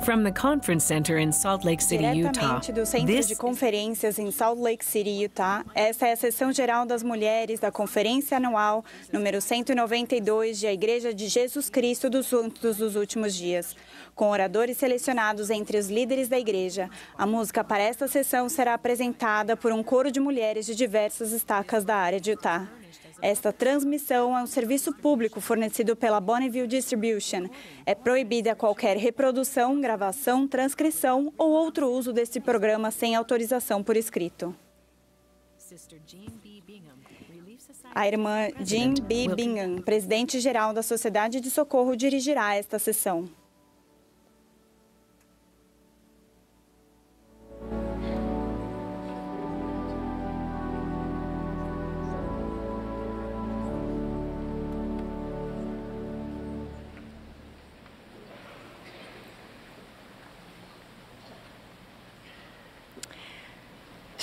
From the Conference Center in Salt Lake City, Utah. Diretamente do Centro de Conferências em Salt Lake City, Utah, essa é a sessão geral das mulheres da Conferência Anual número 192 de A Igreja de Jesus Cristo dos Santos dos Últimos Dias, com oradores selecionados entre os líderes da igreja. A música para esta sessão será apresentada por um coro de mulheres de diversas estacas da área de Utah. Esta transmissão é um serviço público fornecido pela Bonneville Distribution. É proibida qualquer reprodução, gravação, transcrição ou outro uso deste programa sem autorização por escrito. A irmã Jean B. Bingham, presidente-geral da Sociedade de Socorro, dirigirá esta sessão.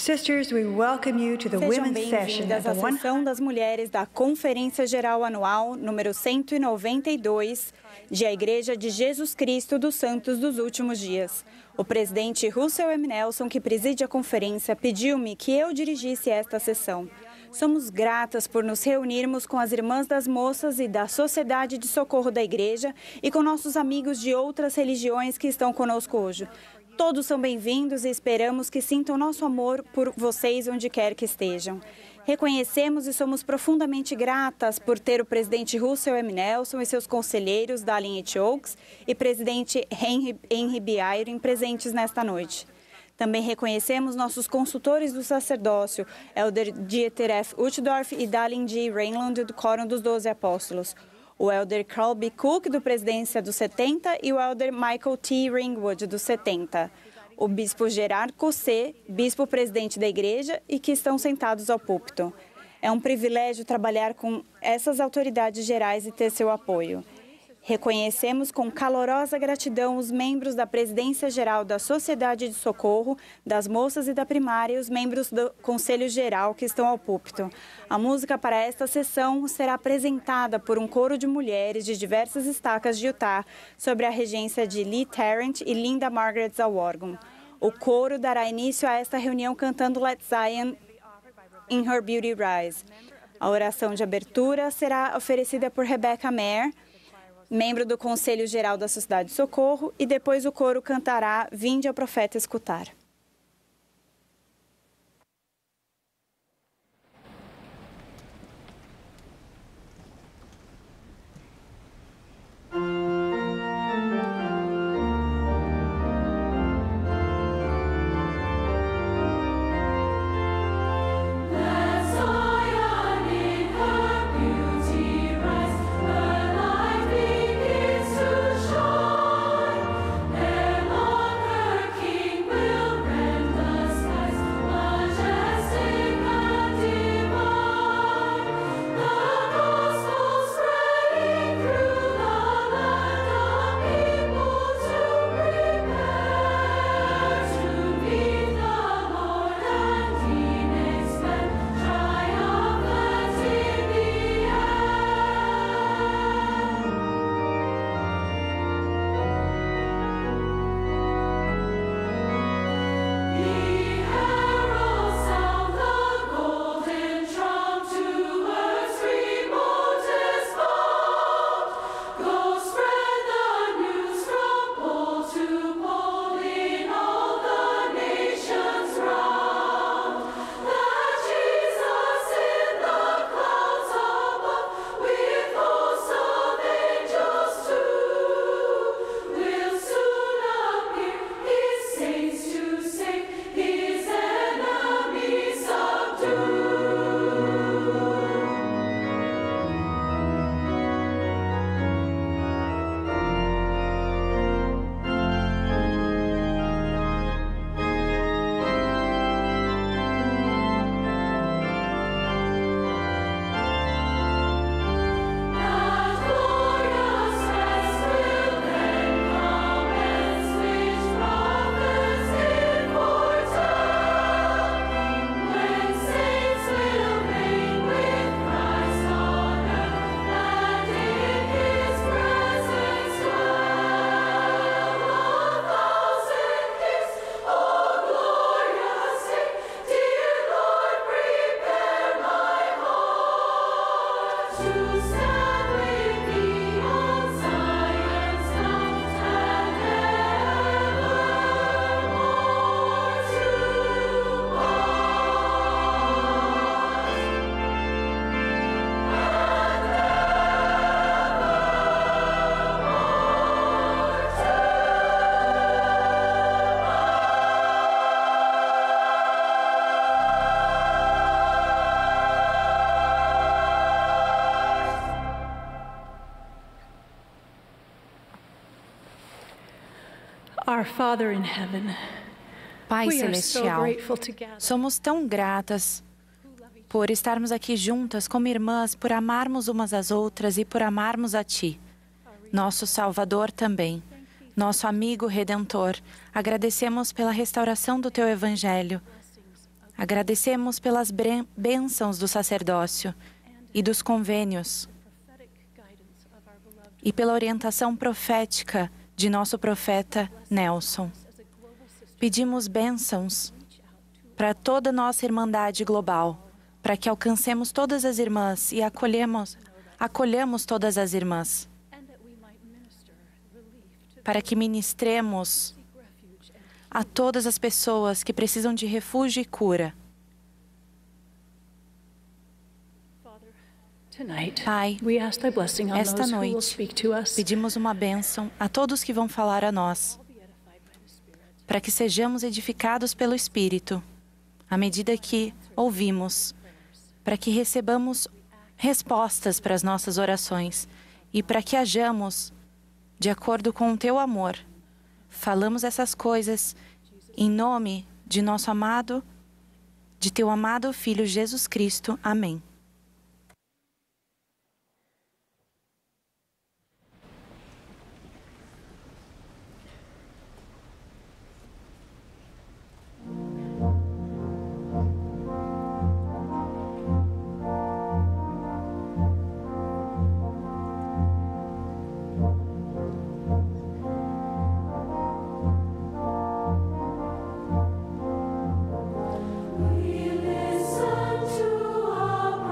Sisters, we welcome you to the Sejam women's session bem-vindas à sessão das mulheres da Conferência Geral Anual número 192 de A Igreja de Jesus Cristo dos Santos dos Últimos Dias. O presidente Russell M. Nelson, que preside a conferência, pediu-me que eu dirigisse esta sessão. Somos gratas por nos reunirmos com as irmãs das moças e da Sociedade de Socorro da Igreja e com nossos amigos de outras religiões que estão conosco hoje. Todos são bem-vindos e esperamos que sintam nosso amor por vocês onde quer que estejam. Reconhecemos e somos profundamente gratas por ter o presidente Russell M. Nelson e seus conselheiros, Dallin H. Oaks, e presidente Henry B. Eyring, presentes nesta noite. Também reconhecemos nossos consultores do sacerdócio, Elder Dieter F. Uchtdorf e Dallin G. Rainland, do Quórum dos 12 Apóstolos. O Elder Carl B. Cook, do Presidência dos 70, e o Elder Michael T. Ringwood, dos 70. O Bispo Gerard Cossé, Bispo-Presidente da Igreja, e que estão sentados ao púlpito. É um privilégio trabalhar com essas autoridades gerais e ter seu apoio. Reconhecemos com calorosa gratidão os membros da Presidência Geral da Sociedade de Socorro, das Moças e da Primária e os membros do Conselho Geral que estão ao púlpito. A música para esta sessão será apresentada por um coro de mulheres de diversas estacas de Utah, sob a regência de Lee Tarrant e Linda Margaret Zaworgon. O coro dará início a esta reunião cantando Let Zion in Her Beauty Rise. A oração de abertura será oferecida por Rebecca Mayer, membro do Conselho Geral da Sociedade de Socorro, e depois o coro cantará Vinde ao Profeta Escutar. Will Our Father in heaven, Pai we are so Celestial, grateful to gather. somos tão gratas por estarmos aqui juntas como irmãs, por amarmos umas às outras e por amarmos a Ti, nosso Salvador também, nosso amigo Redentor. Agradecemos pela restauração do Teu Evangelho. Agradecemos pelas bênçãos do sacerdócio e dos convênios e pela orientação profética de nosso profeta Nelson. Pedimos bênçãos para toda nossa Irmandade global, para que alcancemos todas as irmãs e acolhamos todas as irmãs, para que ministremos a todas as pessoas que precisam de refúgio e cura. Pai, esta noite, pedimos uma bênção a todos que vão falar a nós, para que sejamos edificados pelo Espírito, à medida que ouvimos, para que recebamos respostas para as nossas orações e para que hajamos de acordo com o Teu amor. Falamos essas coisas em nome de nosso amado, de Teu amado Filho Jesus Cristo. Amém. We listen to our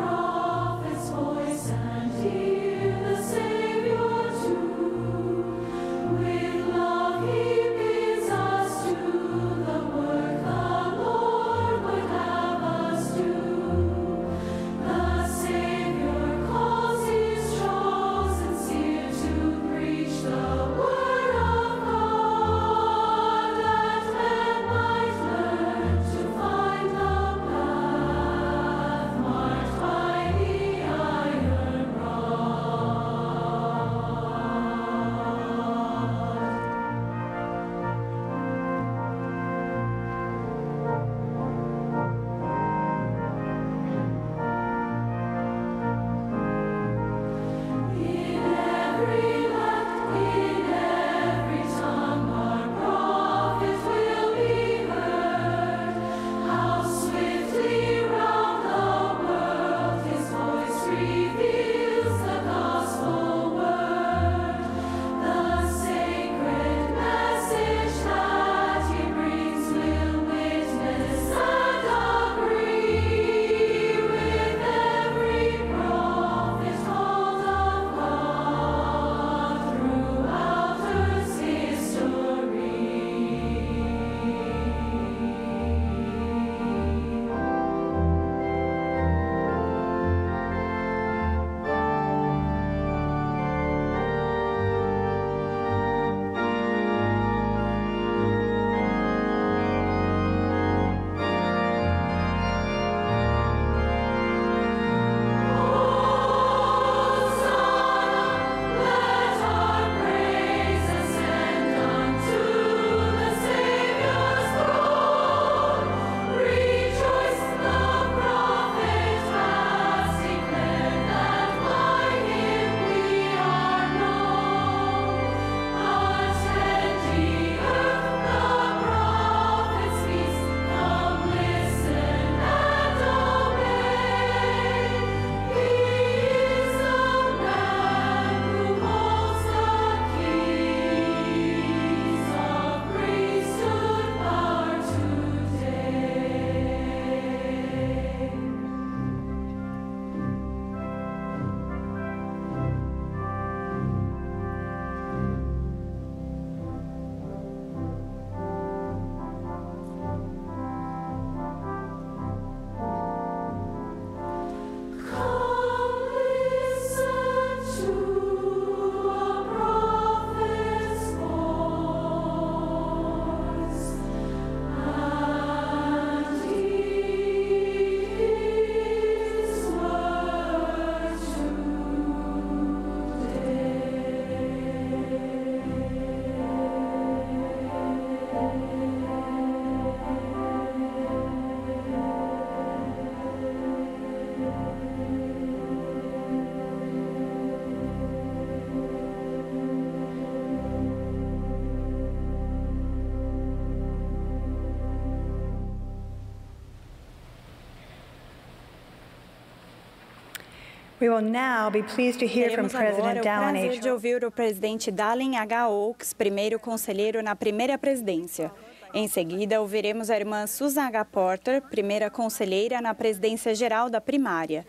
We will now be pleased to hear from Teremos agora President o Dallin prazer H. de ouvir o presidente Dallin H. Oaks, primeiro conselheiro na primeira presidência. Em seguida, ouviremos a irmã Susan H. Porter, primeira conselheira na presidência geral da primária,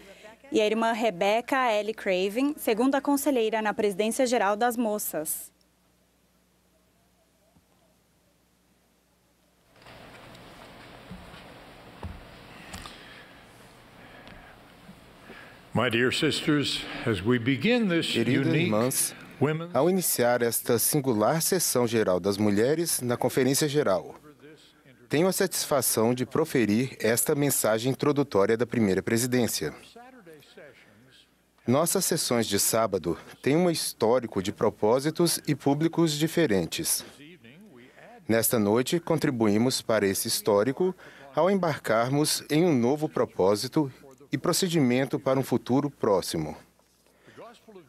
e a irmã Rebecca L. Craven, segunda conselheira na presidência geral das moças. Queridas irmãs, ao iniciar esta singular sessão geral das mulheres na Conferência Geral, tenho a satisfação de proferir esta mensagem introdutória da primeira presidência. Nossas sessões de sábado têm um histórico de propósitos e públicos diferentes. Nesta noite, contribuímos para esse histórico ao embarcarmos em um novo propósito e procedimento para um futuro próximo.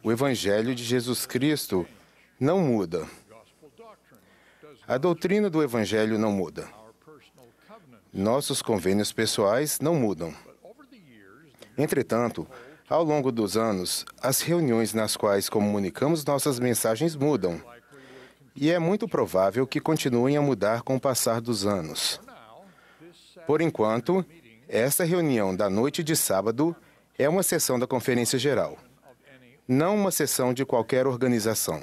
O Evangelho de Jesus Cristo não muda. A doutrina do Evangelho não muda. Nossos convênios pessoais não mudam. Entretanto, ao longo dos anos, as reuniões nas quais comunicamos nossas mensagens mudam. E é muito provável que continuem a mudar com o passar dos anos. Por enquanto, esta reunião da noite de sábado é uma sessão da Conferência Geral, não uma sessão de qualquer organização.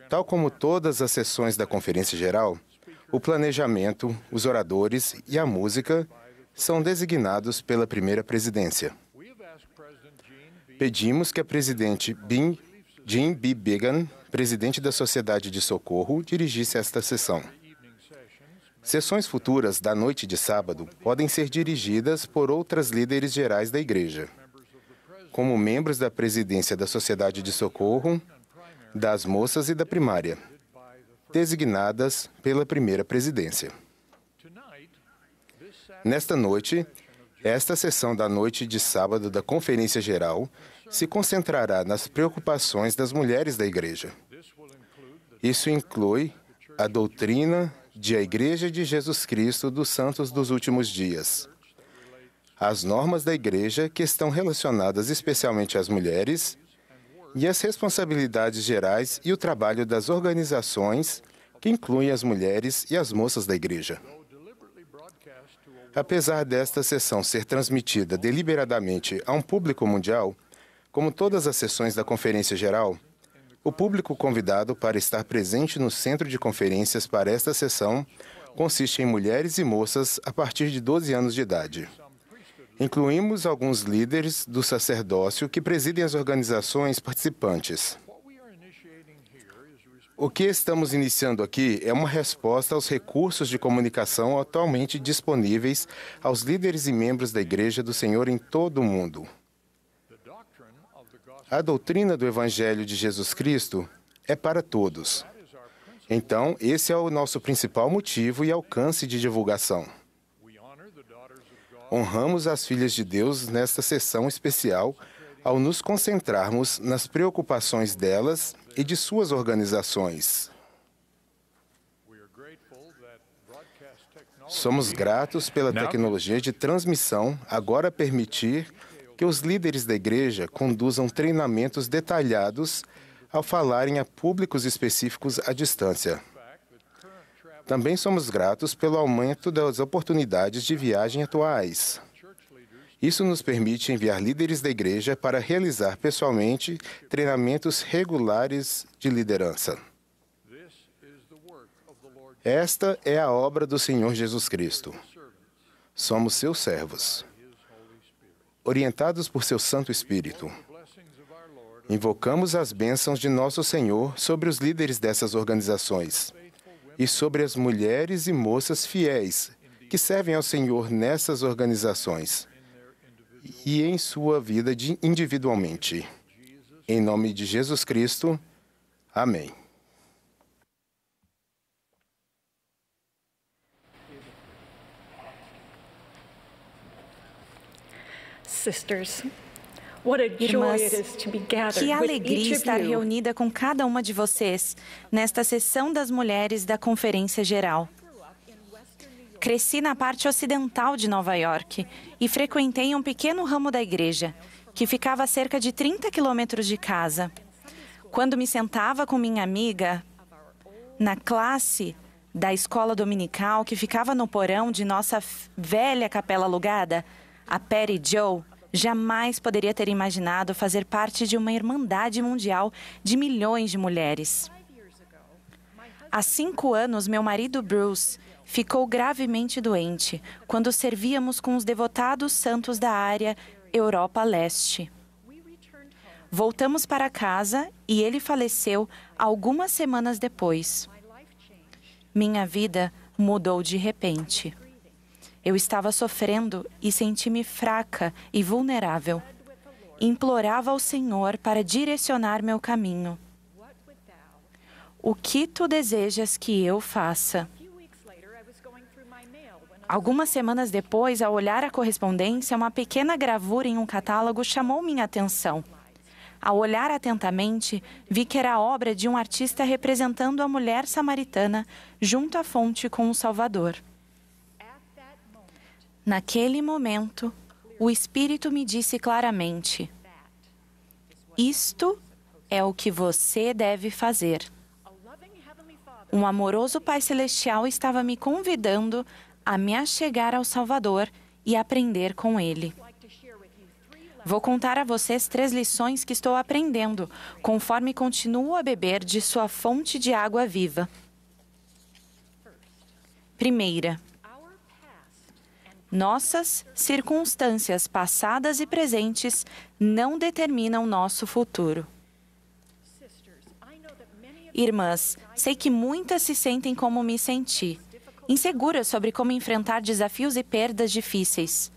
Tal como todas as sessões da Conferência Geral, o planejamento, os oradores e a música são designados pela primeira presidência. Pedimos que a presidente Jean B. Began, presidente da Sociedade de Socorro, dirigisse esta sessão. Sessões futuras da noite de sábado podem ser dirigidas por outras líderes gerais da Igreja, como membros da presidência da Sociedade de Socorro, das moças e da primária, designadas pela primeira presidência. Nesta noite, esta sessão da noite de sábado da Conferência Geral se concentrará nas preocupações das mulheres da Igreja. Isso inclui a doutrina de a Igreja de Jesus Cristo dos Santos dos Últimos Dias, as normas da Igreja que estão relacionadas especialmente às mulheres e as responsabilidades gerais e o trabalho das organizações que incluem as mulheres e as moças da Igreja. Apesar desta sessão ser transmitida deliberadamente a um público mundial, como todas as sessões da Conferência Geral, o público convidado para estar presente no centro de conferências para esta sessão consiste em mulheres e moças a partir de 12 anos de idade. Incluímos alguns líderes do sacerdócio que presidem as organizações participantes. O que estamos iniciando aqui é uma resposta aos recursos de comunicação atualmente disponíveis aos líderes e membros da Igreja do Senhor em todo o mundo. A doutrina do Evangelho de Jesus Cristo é para todos. Então, esse é o nosso principal motivo e alcance de divulgação. Honramos as filhas de Deus nesta sessão especial ao nos concentrarmos nas preocupações delas e de suas organizações. Somos gratos pela tecnologia de transmissão agora permitir que os líderes da Igreja conduzam treinamentos detalhados ao falarem a públicos específicos à distância. Também somos gratos pelo aumento das oportunidades de viagem atuais. Isso nos permite enviar líderes da Igreja para realizar pessoalmente treinamentos regulares de liderança. Esta é a obra do Senhor Jesus Cristo. Somos seus servos, orientados por seu Santo Espírito. Invocamos as bênçãos de nosso Senhor sobre os líderes dessas organizações e sobre as mulheres e moças fiéis que servem ao Senhor nessas organizações e em sua vida individualmente. Em nome de Jesus Cristo. Amém. Irmãs, que alegria estar reunida com cada uma de vocês nesta sessão das mulheres da Conferência Geral. Cresci na parte ocidental de Nova York e frequentei um pequeno ramo da igreja, que ficava a cerca de 30 quilômetros de casa. Quando me sentava com minha amiga na classe da escola dominical, que ficava no porão de nossa velha capela alugada, a Patty Joe jamais poderia ter imaginado fazer parte de uma irmandade mundial de milhões de mulheres. Há 5 anos, meu marido Bruce ficou gravemente doente quando servíamos com os devotados santos da área Europa Leste. Voltamos para casa e ele faleceu algumas semanas depois. Minha vida mudou de repente. Eu estava sofrendo e senti-me fraca e vulnerável. Implorava ao Senhor para direcionar meu caminho. O que tu desejas que eu faça? Algumas semanas depois, ao olhar a correspondência, uma pequena gravura em um catálogo chamou minha atenção. Ao olhar atentamente, vi que era a obra de um artista representando a mulher samaritana junto à fonte com o Salvador. Naquele momento, o Espírito me disse claramente: isto é o que você deve fazer. Um amoroso Pai Celestial estava me convidando a me achegar ao Salvador e aprender com Ele. Vou contar a vocês 3 lições que estou aprendendo, conforme continuo a beber de sua fonte de água viva. Primeira, nossas circunstâncias passadas e presentes não determinam nosso futuro. Irmãs, sei que muitas se sentem como me senti, inseguras sobre como enfrentar desafios e perdas difíceis.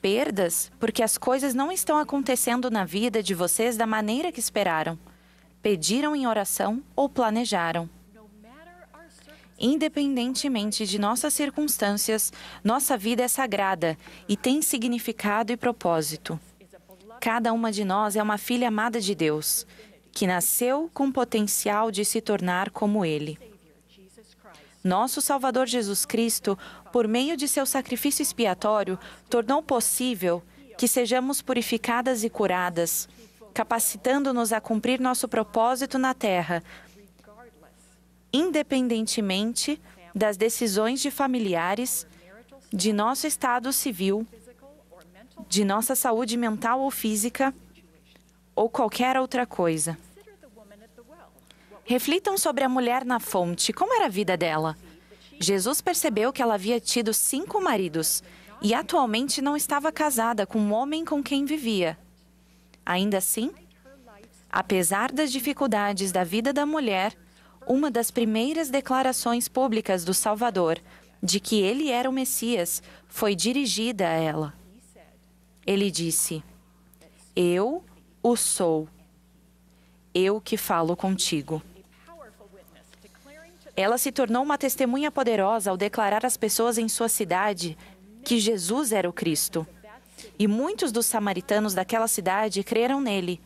Perdas porque as coisas não estão acontecendo na vida de vocês da maneira que esperaram, pediram em oração ou planejaram. Independentemente de nossas circunstâncias, nossa vida é sagrada e tem significado e propósito. Cada uma de nós é uma filha amada de Deus, que nasceu com potencial de se tornar como Ele. Nosso Salvador Jesus Cristo, por meio de seu sacrifício expiatório, tornou possível que sejamos purificadas e curadas, capacitando-nos a cumprir nosso propósito na Terra, independentemente das decisões de familiares, de nosso estado civil, de nossa saúde mental ou física, ou qualquer outra coisa. Reflitam sobre a mulher na fonte. Como era a vida dela? Jesus percebeu que ela havia tido 5 maridos e atualmente não estava casada com um homem com quem vivia. Ainda assim, apesar das dificuldades da vida da mulher, uma das primeiras declarações públicas do Salvador de que ele era o Messias foi dirigida a ela. Ele disse: "Eu o sou. Eu que falo contigo." Ela se tornou uma testemunha poderosa ao declarar às pessoas em sua cidade que Jesus era o Cristo. E muitos dos samaritanos daquela cidade creram nele,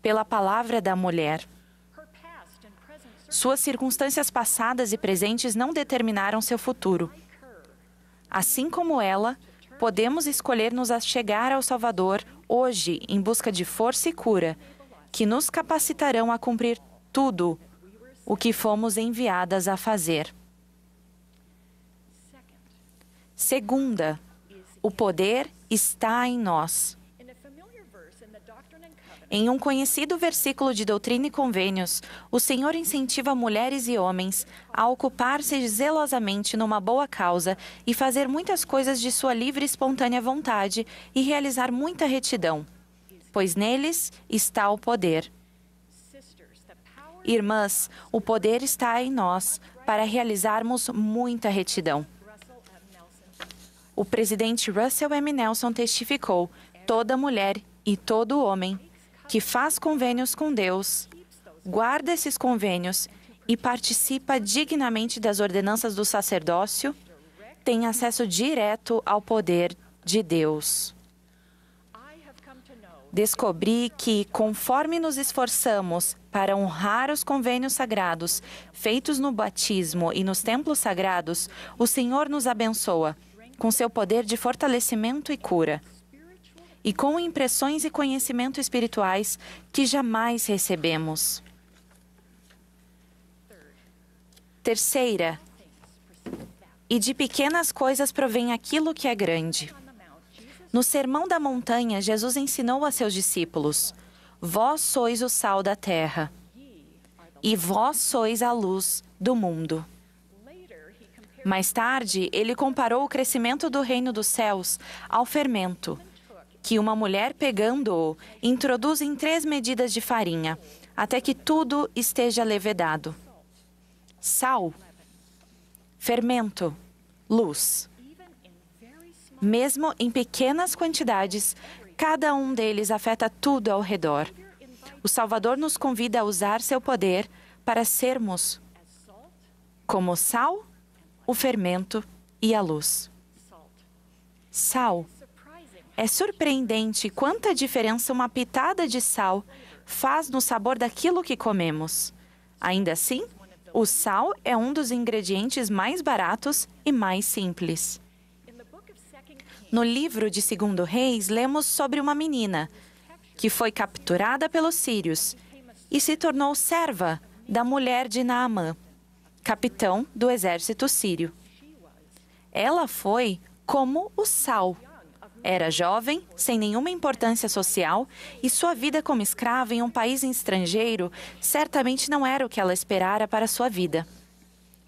pela palavra da mulher. Suas circunstâncias passadas e presentes não determinaram seu futuro. Assim como ela, podemos escolher nos achegar ao Salvador hoje em busca de força e cura, que nos capacitarão a cumprir tudo o que fomos enviadas a fazer. Segunda, o poder está em nós. Em um conhecido versículo de Doutrina e Convênios, o Senhor incentiva mulheres e homens a ocupar-se zelosamente numa boa causa e fazer muitas coisas de sua livre e espontânea vontade e realizar muita retidão, pois neles está o poder. Irmãs, o poder está em nós para realizarmos muita retidão. O presidente Russell M. Nelson testificou: toda mulher e todo homem que faz convênios com Deus, guarda esses convênios e participa dignamente das ordenanças do sacerdócio, tem acesso direto ao poder de Deus. descobri que, conforme nos esforçamos para honrar os convênios sagrados feitos no batismo e nos templos sagrados, o Senhor nos abençoa com seu poder de fortalecimento e cura, e com impressões e conhecimento espirituais que jamais recebemos. Terceira, e de pequenas coisas provém aquilo que é grande. No Sermão da Montanha, Jesus ensinou a seus discípulos: vós sois o sal da terra, e vós sois a luz do mundo. Mais tarde, ele comparou o crescimento do reino dos céus ao fermento, que uma mulher, pegando-o, introduz em 3 medidas de farinha, até que tudo esteja levedado. Sal, fermento, luz. Mesmo em pequenas quantidades, cada um deles afeta tudo ao redor. O Salvador nos convida a usar seu poder para sermos como o sal, o fermento e a luz. Sal. É surpreendente quanta diferença uma pitada de sal faz no sabor daquilo que comemos. Ainda assim, o sal é um dos ingredientes mais baratos e mais simples. No livro de 2 Reis, lemos sobre uma menina que foi capturada pelos sírios e se tornou serva da mulher de Naamã, capitão do exército sírio. Ela foi como o sal. Era jovem, sem nenhuma importância social, e sua vida como escrava em um país estrangeiro certamente não era o que ela esperara para sua vida.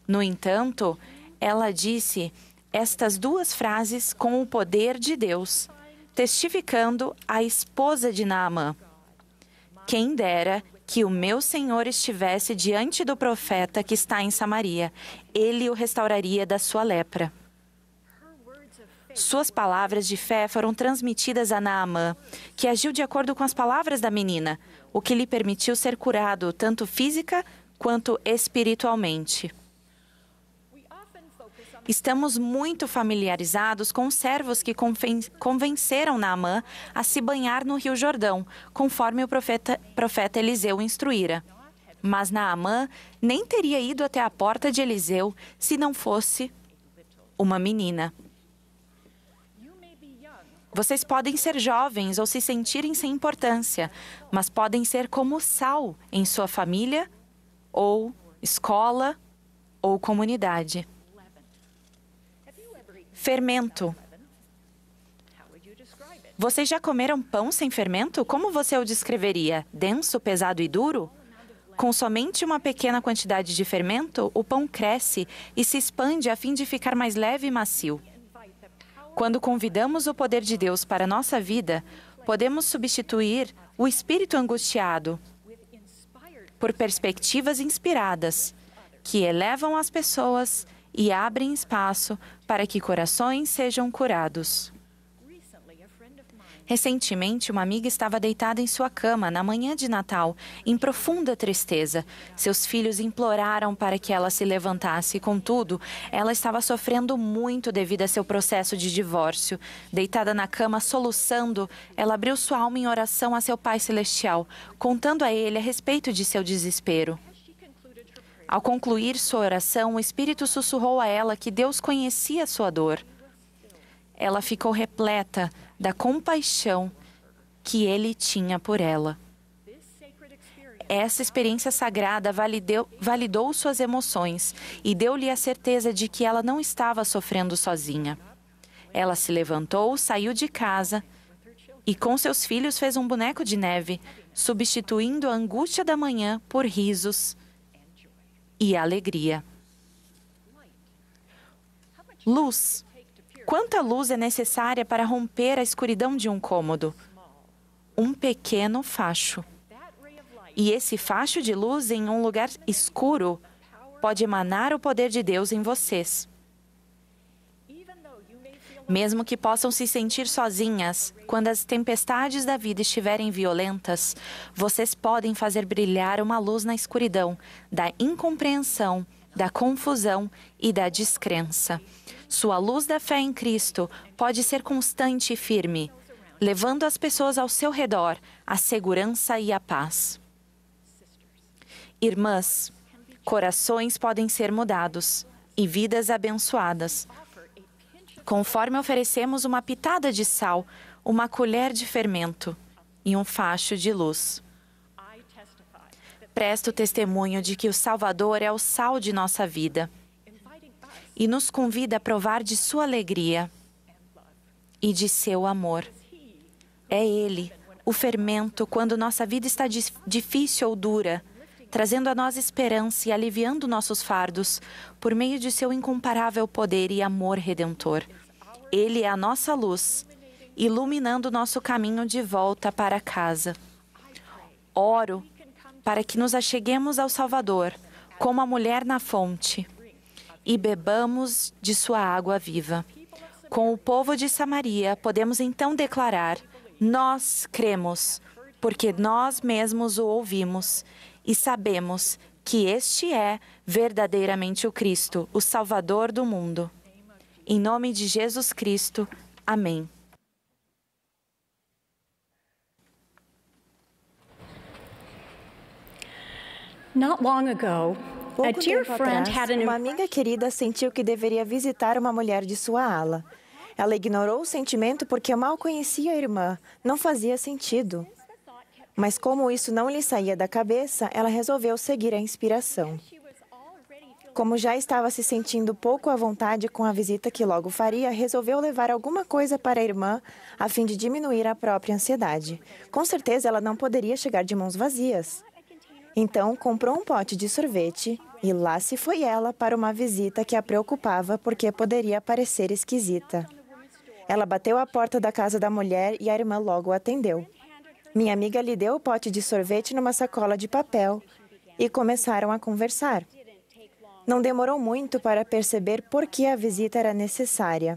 No entanto, ela disse estas 2 frases com o poder de Deus, testificando à esposa de Naamã: quem dera que o meu senhor estivesse diante do profeta que está em Samaria, ele o restauraria da sua lepra. Suas palavras de fé foram transmitidas a Naamã, que agiu de acordo com as palavras da menina, o que lhe permitiu ser curado tanto física quanto espiritualmente. Estamos muito familiarizados com os servos que convenceram Naamã a se banhar no Rio Jordão, conforme o profeta Eliseu instruíra. Mas Naamã nem teria ido até a porta de Eliseu se não fosse uma menina. Vocês podem ser jovens ou se sentirem sem importância, mas podem ser como sal em sua família, ou escola, ou comunidade. Fermento. Vocês já comeram pão sem fermento? Como você o descreveria? Denso, pesado e duro? Com somente uma pequena quantidade de fermento, o pão cresce e se expande a fim de ficar mais leve e macio. Quando convidamos o poder de Deus para a nossa vida, podemos substituir o espírito angustiado por perspectivas inspiradas, que elevam as pessoas e abrem espaço para que corações sejam curados. Recentemente, uma amiga estava deitada em sua cama na manhã de Natal, em profunda tristeza. Seus filhos imploraram para que ela se levantasse. Contudo, ela estava sofrendo muito devido a seu processo de divórcio. Deitada na cama, soluçando, ela abriu sua alma em oração a seu Pai Celestial, contando a ele a respeito de seu desespero. Ao concluir sua oração, o Espírito sussurrou a ela que Deus conhecia sua dor. Ela ficou repleta da compaixão que ele tinha por ela. Essa experiência sagrada validou suas emoções e deu-lhe a certeza de que ela não estava sofrendo sozinha. Ela se levantou, saiu de casa e com seus filhos fez um boneco de neve, substituindo a angústia da manhã por risos e alegria. Luz. Quanta luz é necessária para romper a escuridão de um cômodo? Um pequeno facho. E esse facho de luz em um lugar escuro pode emanar o poder de Deus em vocês. Mesmo que possam se sentir sozinhas, quando as tempestades da vida estiverem violentas, vocês podem fazer brilhar uma luz na escuridão da incompreensão, da confusão e da descrença. Sua luz da fé em Cristo pode ser constante e firme, levando as pessoas ao seu redor a segurança e a paz. Irmãs, corações podem ser mudados e vidas abençoadas, conforme oferecemos uma pitada de sal, uma colher de fermento e um facho de luz. Presto testemunho de que o Salvador é o sal de nossa vida e nos convida a provar de sua alegria e de seu amor. É Ele, o fermento, quando nossa vida está difícil ou dura, trazendo a nós esperança e aliviando nossos fardos por meio de seu incomparável poder e amor redentor. Ele é a nossa luz, iluminando nosso caminho de volta para casa. Oro para que nos acheguemos ao Salvador, como a mulher na fonte, e bebamos de sua água viva. Com o povo de Samaria, podemos então declarar: nós cremos, porque nós mesmos o ouvimos, e sabemos que este é verdadeiramente o Cristo, o Salvador do mundo. Em nome de Jesus Cristo, amém. Not long ago, a Pouco dear tempo friend atrás, had uma an amiga querida sentiu que deveria visitar uma mulher de sua ala. Ela ignorou o sentimento porque mal conhecia a irmã. Não fazia sentido. Mas como isso não lhe saía da cabeça, ela resolveu seguir a inspiração. Como já estava se sentindo pouco à vontade com a visita que logo faria, resolveu levar alguma coisa para a irmã a fim de diminuir a própria ansiedade. Com certeza, ela não poderia chegar de mãos vazias. Então, comprou um pote de sorvete e lá se foi ela para uma visita que a preocupava porque poderia parecer esquisita. Ela bateu à porta da casa da mulher e a irmã logo atendeu. Minha amiga lhe deu o pote de sorvete numa sacola de papel e começaram a conversar. Não demorou muito para perceber por que a visita era necessária.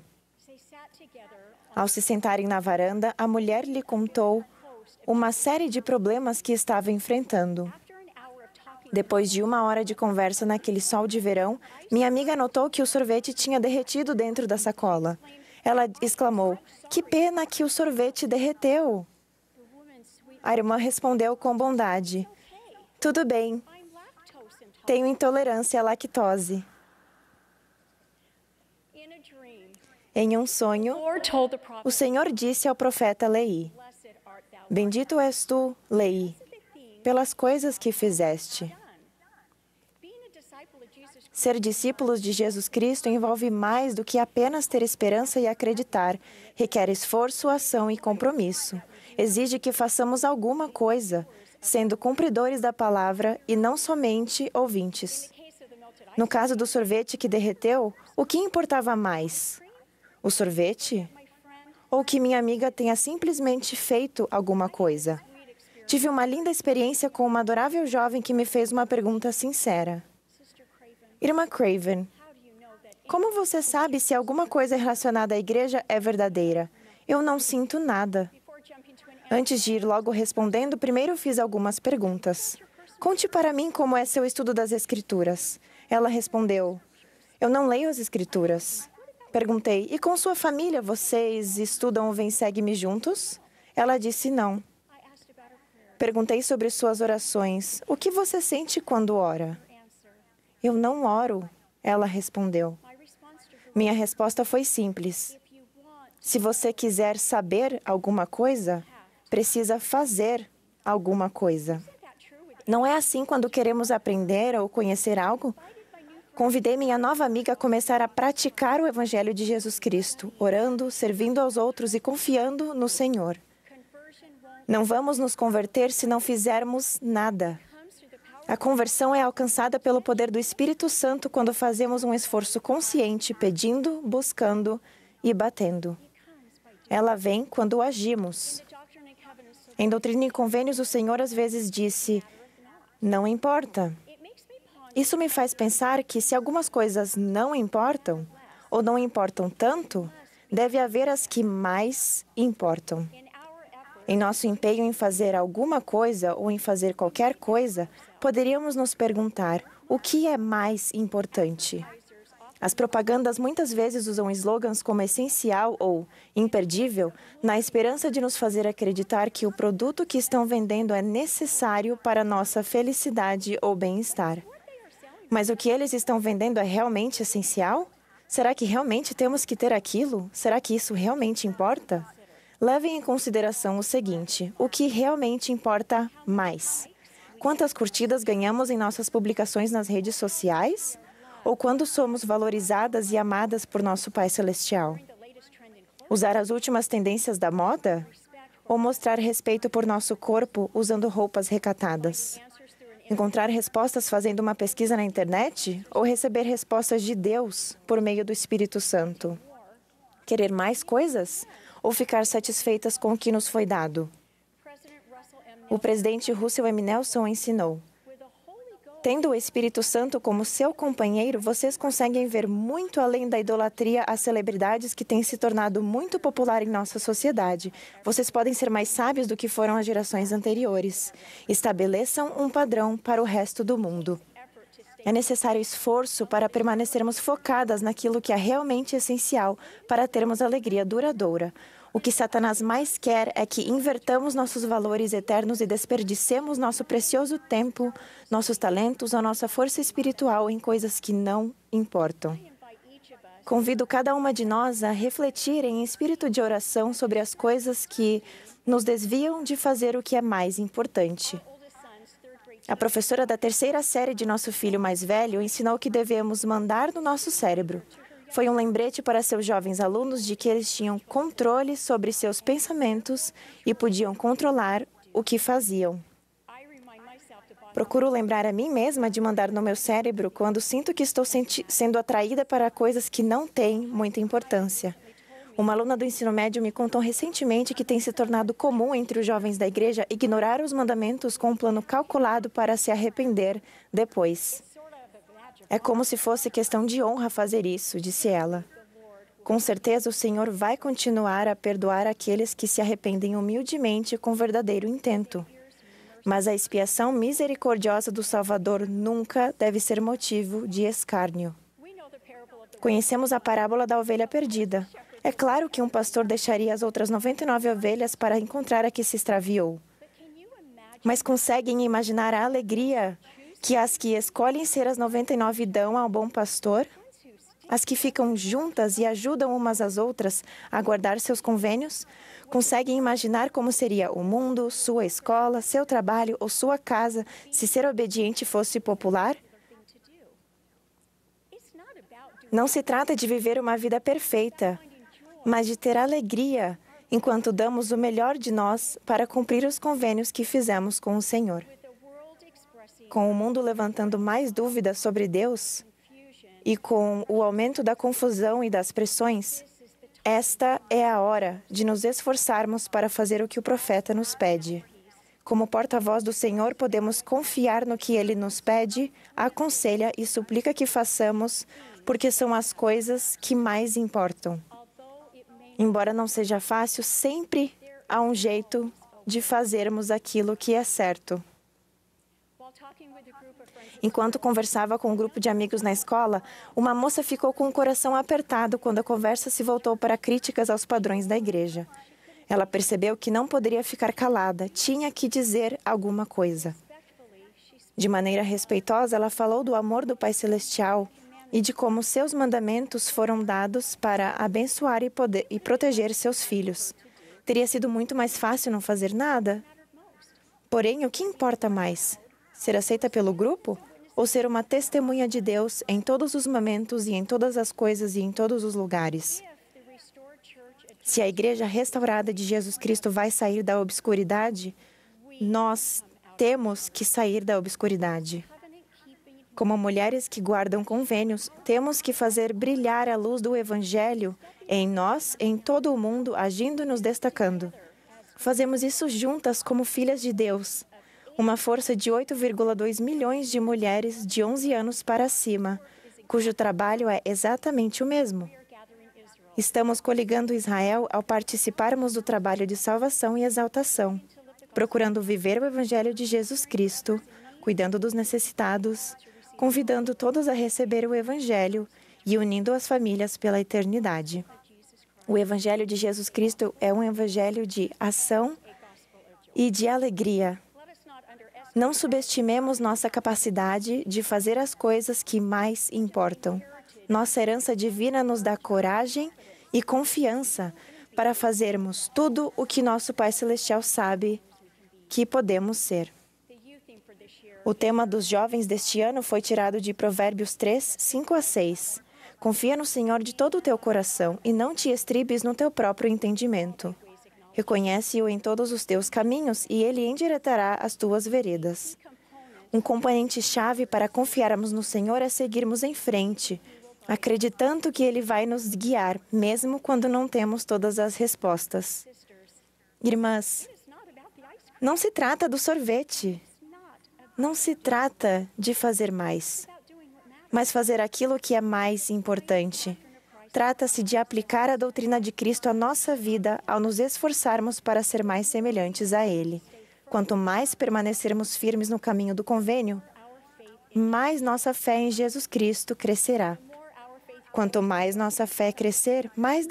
Ao se sentarem na varanda, a mulher lhe contou uma série de problemas que estava enfrentando. Depois de 1 hora de conversa naquele sol de verão, minha amiga notou que o sorvete tinha derretido dentro da sacola. Ela exclamou: "Que pena que o sorvete derreteu!" A irmã respondeu com bondade: "Tudo bem. Tenho intolerância à lactose." Em um sonho, o Senhor disse ao profeta Leí: "Bendito és tu, Leí, pelas coisas que fizeste." Ser discípulos de Jesus Cristo envolve mais do que apenas ter esperança e acreditar. Requer esforço, ação e compromisso. Exige que façamos alguma coisa, sendo cumpridores da palavra e não somente ouvintes. No caso do sorvete que derreteu, o que importava mais? O sorvete? Ou que minha amiga tenha simplesmente feito alguma coisa? Tive uma linda experiência com uma adorável jovem que me fez uma pergunta sincera. Irmã Craven, como você sabe se alguma coisa relacionada à igreja é verdadeira? Eu não sinto nada. Antes de ir logo respondendo, primeiro fiz algumas perguntas. Conte para mim como é seu estudo das Escrituras. Ela respondeu: eu não leio as Escrituras. Perguntei: e com sua família, vocês estudam o Vem Segue-me juntos? Ela disse não. Perguntei sobre suas orações. O que você sente quando ora? Eu não oro, ela respondeu. Minha resposta foi simples. Se você quiser saber alguma coisa, precisa fazer alguma coisa. Não é assim quando queremos aprender ou conhecer algo? Convidei minha nova amiga a começar a praticar o Evangelho de Jesus Cristo, orando, servindo aos outros e confiando no Senhor. Não vamos nos converter se não fizermos nada. A conversão é alcançada pelo poder do Espírito Santo quando fazemos um esforço consciente, pedindo, buscando e batendo. Ela vem quando agimos. Em Doutrina e Convênios, o Senhor às vezes disse: não importa. Isso me faz pensar que se algumas coisas não importam, ou não importam tanto, deve haver as que mais importam. Em nosso empenho em fazer alguma coisa ou em fazer qualquer coisa, poderíamos nos perguntar: o que é mais importante? As propagandas muitas vezes usam slogans como essencial ou imperdível, na esperança de nos fazer acreditar que o produto que estão vendendo é necessário para nossa felicidade ou bem-estar. Mas o que eles estão vendendo é realmente essencial? Será que realmente temos que ter aquilo? Será que isso realmente importa? Levem em consideração o seguinte: o que realmente importa mais? Quantas curtidas ganhamos em nossas publicações nas redes sociais? Ou quando somos valorizadas e amadas por nosso Pai Celestial? Usar as últimas tendências da moda? Ou mostrar respeito por nosso corpo usando roupas recatadas? Encontrar respostas fazendo uma pesquisa na internet? Ou receber respostas de Deus por meio do Espírito Santo? Querer mais coisas? Ou ficar satisfeitas com o que nos foi dado? O presidente Russell M. Nelson ensinou: tendo o Espírito Santo como seu companheiro, vocês conseguem ver muito além da idolatria às celebridades que têm se tornado muito popular em nossa sociedade. Vocês podem ser mais sábios do que foram as gerações anteriores. Estabeleçam um padrão para o resto do mundo. É necessário esforço para permanecermos focadas naquilo que é realmente essencial para termos alegria duradoura. O que Satanás mais quer é que invertamos nossos valores eternos e desperdicemos nosso precioso tempo, nossos talentos ou nossa força espiritual em coisas que não importam. Convido cada uma de nós a refletir em espírito de oração sobre as coisas que nos desviam de fazer o que é mais importante. A professora da 3ª série de nosso filho mais velho ensinou que devemos mandar no nosso cérebro. Foi um lembrete para seus jovens alunos de que eles tinham controle sobre seus pensamentos e podiam controlar o que faziam. Procuro lembrar a mim mesma de mandar no meu cérebro quando sinto que estou sendo atraída para coisas que não têm muita importância. Uma aluna do ensino médio me contou recentemente que tem se tornado comum entre os jovens da igreja ignorar os mandamentos com um plano calculado para se arrepender depois. É como se fosse questão de honra fazer isso, disse ela. Com certeza, o Senhor vai continuar a perdoar aqueles que se arrependem humildemente com verdadeiro intento. Mas a expiação misericordiosa do Salvador nunca deve ser motivo de escárnio. Conhecemos a parábola da ovelha perdida. É claro que um pastor deixaria as outras 99 ovelhas para encontrar a que se extraviou. Mas conseguem imaginar a alegria que as que escolhem ser as 99 dão ao bom pastor? As que ficam juntas e ajudam umas às outras a guardar seus convênios? Conseguem imaginar como seria o mundo, sua escola, seu trabalho ou sua casa se ser obediente fosse popular? Não se trata de viver uma vida perfeita, mas de ter alegria enquanto damos o melhor de nós para cumprir os convênios que fizemos com o Senhor. Com o mundo levantando mais dúvidas sobre Deus e com o aumento da confusão e das pressões, esta é a hora de nos esforçarmos para fazer o que o profeta nos pede. Como porta-voz do Senhor, podemos confiar no que Ele nos pede, aconselha e suplica que façamos, porque são as coisas que mais importam. Embora não seja fácil, sempre há um jeito de fazermos aquilo que é certo. Enquanto conversava com um grupo de amigos na escola, uma moça ficou com o coração apertado quando a conversa se voltou para críticas aos padrões da igreja. Ela percebeu que não poderia ficar calada, tinha que dizer alguma coisa. De maneira respeitosa, ela falou do amor do Pai Celestial e de como seus mandamentos foram dados para abençoar e proteger seus filhos. Teria sido muito mais fácil não fazer nada? Porém, o que importa mais? Ser aceita pelo grupo? Ou ser uma testemunha de Deus em todos os momentos e em todas as coisas e em todos os lugares? Se a igreja restaurada de Jesus Cristo vai sair da obscuridade, nós temos que sair da obscuridade. Como mulheres que guardam convênios, temos que fazer brilhar a luz do Evangelho em nós, em todo o mundo, agindo e nos destacando. Fazemos isso juntas como filhas de Deus. Uma força de 8,2 milhões de mulheres de 11 anos para cima, cujo trabalho é exatamente o mesmo. Estamos coligando Israel ao participarmos do trabalho de salvação e exaltação, procurando viver o Evangelho de Jesus Cristo, cuidando dos necessitados, convidando todos a receber o Evangelho e unindo as famílias pela eternidade. O Evangelho de Jesus Cristo é um evangelho de ação e de alegria. Não subestimemos nossa capacidade de fazer as coisas que mais importam. Nossa herança divina nos dá coragem e confiança para fazermos tudo o que nosso Pai Celestial sabe que podemos ser. O tema dos jovens deste ano foi tirado de Provérbios 3, 5 a 6. Confia no Senhor de todo o teu coração e não te estribes no teu próprio entendimento. Reconhece-o em todos os teus caminhos e ele endireitará as tuas veredas. Um componente-chave para confiarmos no Senhor é seguirmos em frente, acreditando que Ele vai nos guiar, mesmo quando não temos todas as respostas. Irmãs, não se trata do sorvete. Não se trata de fazer mais, mas fazer aquilo que é mais importante. Trata-se de aplicar a doutrina de Cristo à nossa vida ao nos esforçarmos para ser mais semelhantes a Ele. Quanto mais permanecermos firmes no caminho do convênio, mais nossa fé em Jesus Cristo crescerá. Quanto mais nossa fé crescer, mais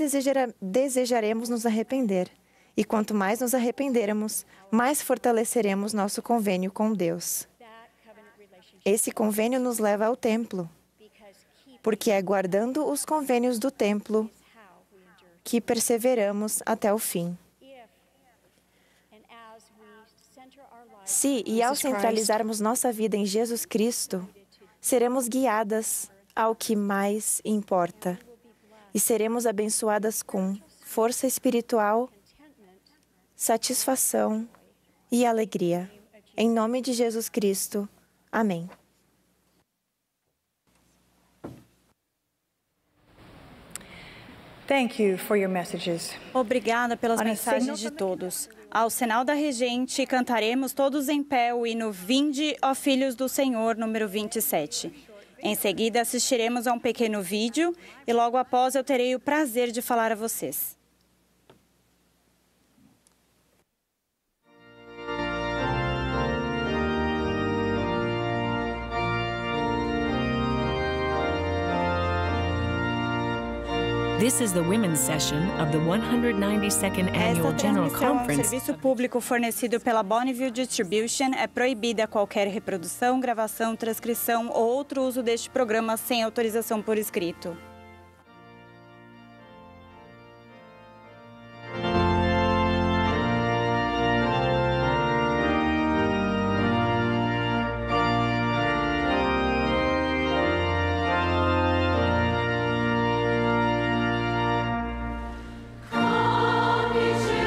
desejaremos nos arrepender. E quanto mais nos arrependermos, mais fortaleceremos nosso convênio com Deus. Esse convênio nos leva ao templo, porque é guardando os convênios do templo que perseveramos até o fim. Se e ao centralizarmos nossa vida em Jesus Cristo, seremos guiadas ao que mais importa e seremos abençoadas com força espiritual, satisfação e alegria. Em nome de Jesus Cristo. Amém. Thank you for your messages. Obrigada pelas Olha, mensagens de todos. Ao sinal da regente, cantaremos todos em pé o hino Vinde, ó Filhos do Senhor, número 27. Em seguida, assistiremos a um pequeno vídeo e logo após eu terei o prazer de falar a vocês. This is the women's session of the 192nd Annual Esta General transmissão é um Conference. serviço público fornecido pela Bonneville Distribution. É proibida qualquer reprodução, gravação, transcrição ou outro uso deste programa sem autorização por escrito. Praise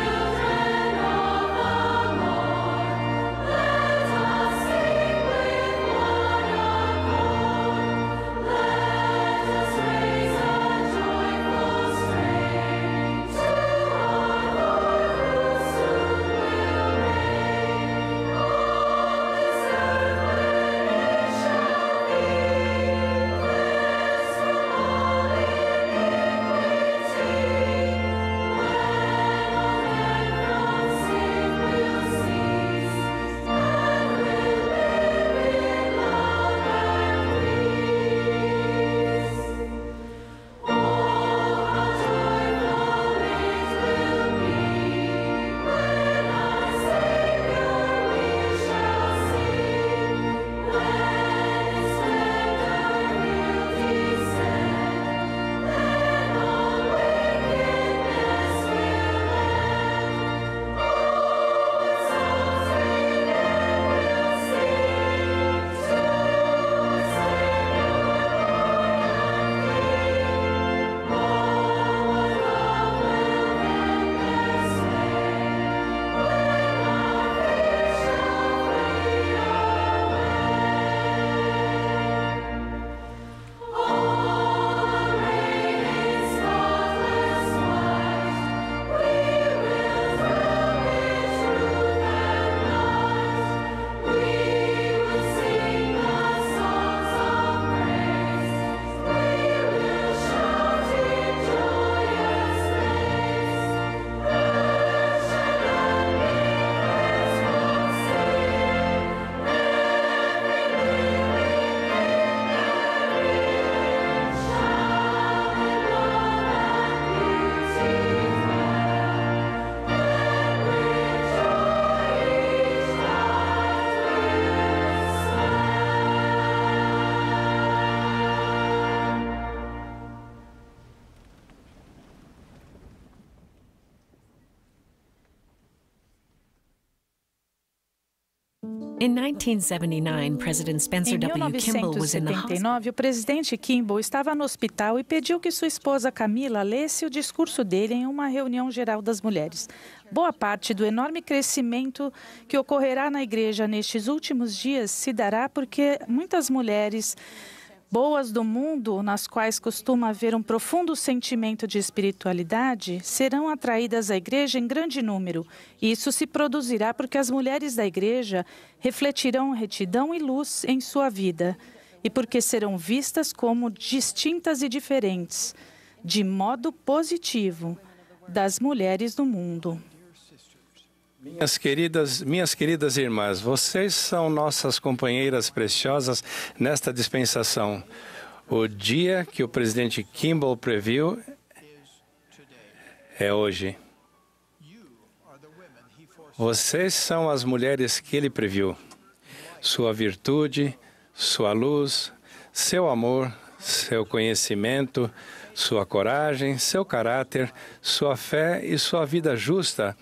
In 1979, President Spencer Em W. Kimball was in the hospital. 1979, o presidente Kimball estava no hospital e pediu que sua esposa Camila lesse o discurso dele em uma reunião geral das mulheres. Boa parte do enorme crescimento que ocorrerá na igreja nestes últimos dias se dará porque muitas mulheres boas do mundo, nas quais costuma haver um profundo sentimento de espiritualidade, serão atraídas à igreja em grande número. E isso se produzirá porque as mulheres da igreja refletirão retidão e luz em sua vida, e porque serão vistas como distintas e diferentes, de modo positivo, das mulheres do mundo. Minhas queridas irmãs, vocês são nossas companheiras preciosas nesta dispensação. O dia que o presidente Kimball previu é hoje. Vocês são as mulheres que ele previu. Sua virtude, sua luz, seu amor, seu conhecimento, sua coragem, seu caráter, sua fé e sua vida justa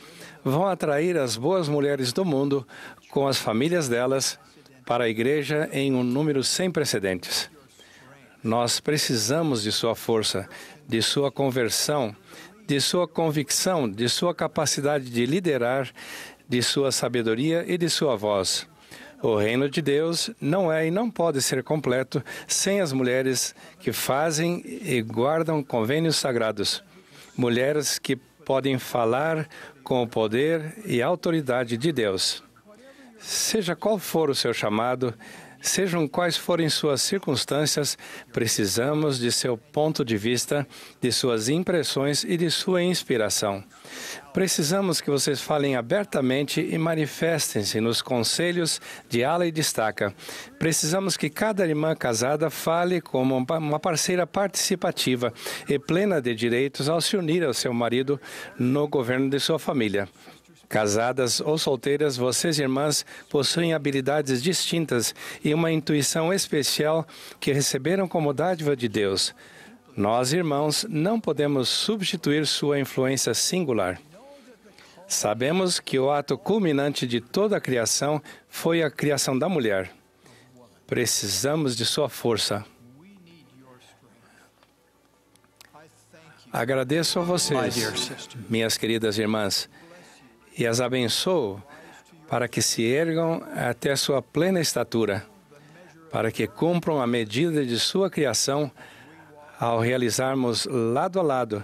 vão atrair as boas mulheres do mundo com as famílias delas para a igreja em um número sem precedentes. Nós precisamos de sua força, de sua conversão, de sua convicção, de sua capacidade de liderar, de sua sabedoria e de sua voz. O reino de Deus não é e não pode ser completo sem as mulheres que fazem e guardam convênios sagrados. Mulheres que podem falar com o poder e autoridade de Deus. Seja qual for o seu chamado, sejam quais forem suas circunstâncias, precisamos de seu ponto de vista, de suas impressões e de sua inspiração. Precisamos que vocês falem abertamente e manifestem-se nos conselhos de ala e destaca. Precisamos que cada irmã casada fale como uma parceira participativa e plena de direitos ao se unir ao seu marido no governo de sua família. Casadas ou solteiras, vocês, irmãs, possuem habilidades distintas e uma intuição especial que receberam como dádiva de Deus. Nós, irmãos, não podemos substituir sua influência singular. Sabemos que o ato culminante de toda a criação foi a criação da mulher. Precisamos de sua força. Agradeço a vocês, minhas queridas irmãs, e as abençoo para que se ergam até sua plena estatura, para que cumpram a medida de sua criação ao realizarmos lado a lado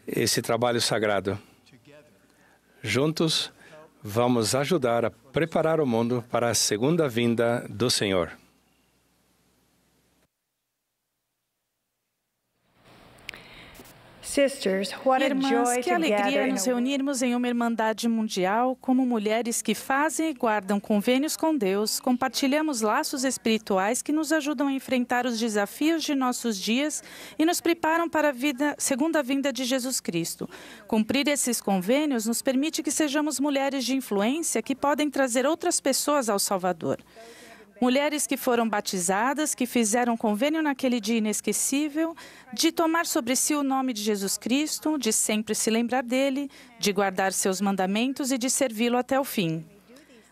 esse trabalho sagrado. Juntos, vamos ajudar a preparar o mundo para a segunda vinda do Senhor. Irmãs, que alegria nos reunirmos em uma irmandade mundial como mulheres que fazem e guardam convênios com Deus, compartilhamos laços espirituais que nos ajudam a enfrentar os desafios de nossos dias e nos preparam para a segunda vinda de Jesus Cristo. Cumprir esses convênios nos permite que sejamos mulheres de influência que podem trazer outras pessoas ao Salvador. Mulheres que foram batizadas, que fizeram convênio naquele dia inesquecível, de tomar sobre si o nome de Jesus Cristo, de sempre se lembrar dele, de guardar seus mandamentos e de servi-lo até o fim.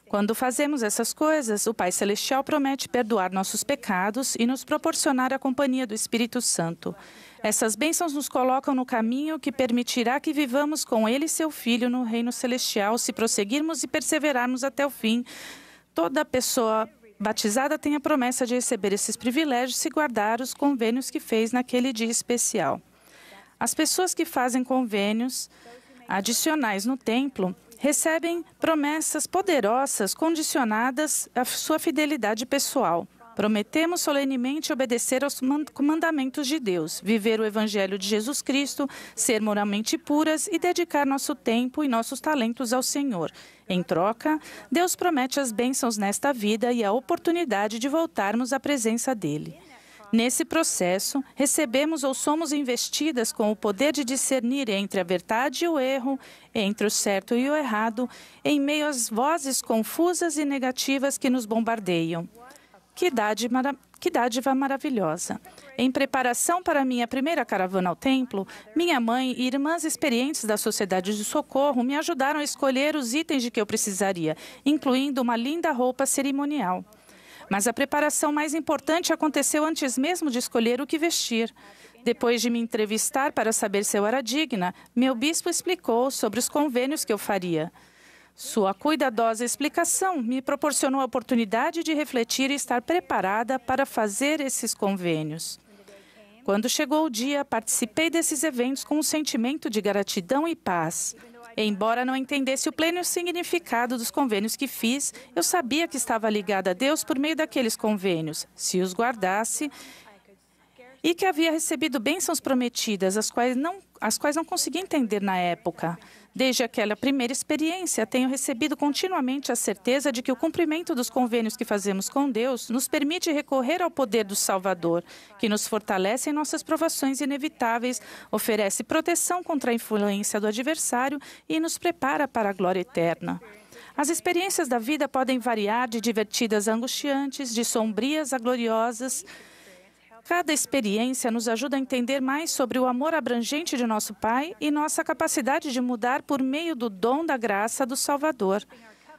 Quando fazemos essas coisas, o Pai Celestial promete perdoar nossos pecados e nos proporcionar a companhia do Espírito Santo. Essas bênçãos nos colocam no caminho que permitirá que vivamos com Ele e seu Filho no reino celestial, se prosseguirmos e perseverarmos até o fim. Toda pessoa batizada tem a promessa de receber esses privilégios se guardar os convênios que fez naquele dia especial. As pessoas que fazem convênios adicionais no templo recebem promessas poderosas condicionadas à sua fidelidade pessoal. Prometemos solenemente obedecer aos mandamentos de Deus, viver o Evangelho de Jesus Cristo, ser moralmente puras e dedicar nosso tempo e nossos talentos ao Senhor. Em troca, Deus promete as bênçãos nesta vida e a oportunidade de voltarmos à presença dEle. Nesse processo, recebemos ou somos investidas com o poder de discernir entre a verdade e o erro, entre o certo e o errado, em meio às vozes confusas e negativas que nos bombardeiam. Que Que dádiva maravilhosa! Em preparação para minha primeira caravana ao templo, minha mãe e irmãs experientes da Sociedade de Socorro me ajudaram a escolher os itens de que eu precisaria, incluindo uma linda roupa cerimonial. Mas a preparação mais importante aconteceu antes mesmo de escolher o que vestir. Depois de me entrevistar para saber se eu era digna, meu bispo explicou sobre os convênios que eu faria. Sua cuidadosa explicação me proporcionou a oportunidade de refletir e estar preparada para fazer esses convênios. Quando chegou o dia, participei desses eventos com um sentimento de gratidão e paz. Embora não entendesse o pleno significado dos convênios que fiz, eu sabia que estava ligada a Deus por meio daqueles convênios, se os guardasse, e que havia recebido bênçãos prometidas, as quais não consegui entender na época. Desde aquela primeira experiência, tenho recebido continuamente a certeza de que o cumprimento dos convênios que fazemos com Deus nos permite recorrer ao poder do Salvador, que nos fortalece em nossas provações inevitáveis, oferece proteção contra a influência do adversário e nos prepara para a glória eterna. As experiências da vida podem variar de divertidas a angustiantes, de sombrias a gloriosas. Cada experiência nos ajuda a entender mais sobre o amor abrangente de nosso Pai e nossa capacidade de mudar por meio do dom da graça do Salvador.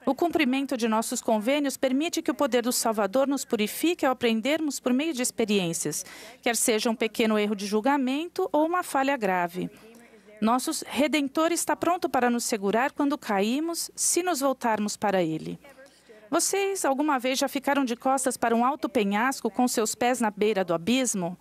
O cumprimento de nossos convênios permite que o poder do Salvador nos purifique ao aprendermos por meio de experiências, quer seja um pequeno erro de julgamento ou uma falha grave. Nosso Redentor está pronto para nos segurar quando caímos, se nos voltarmos para Ele. Vocês alguma vez já ficaram de costas para um alto penhasco com seus pés na beira do abismo?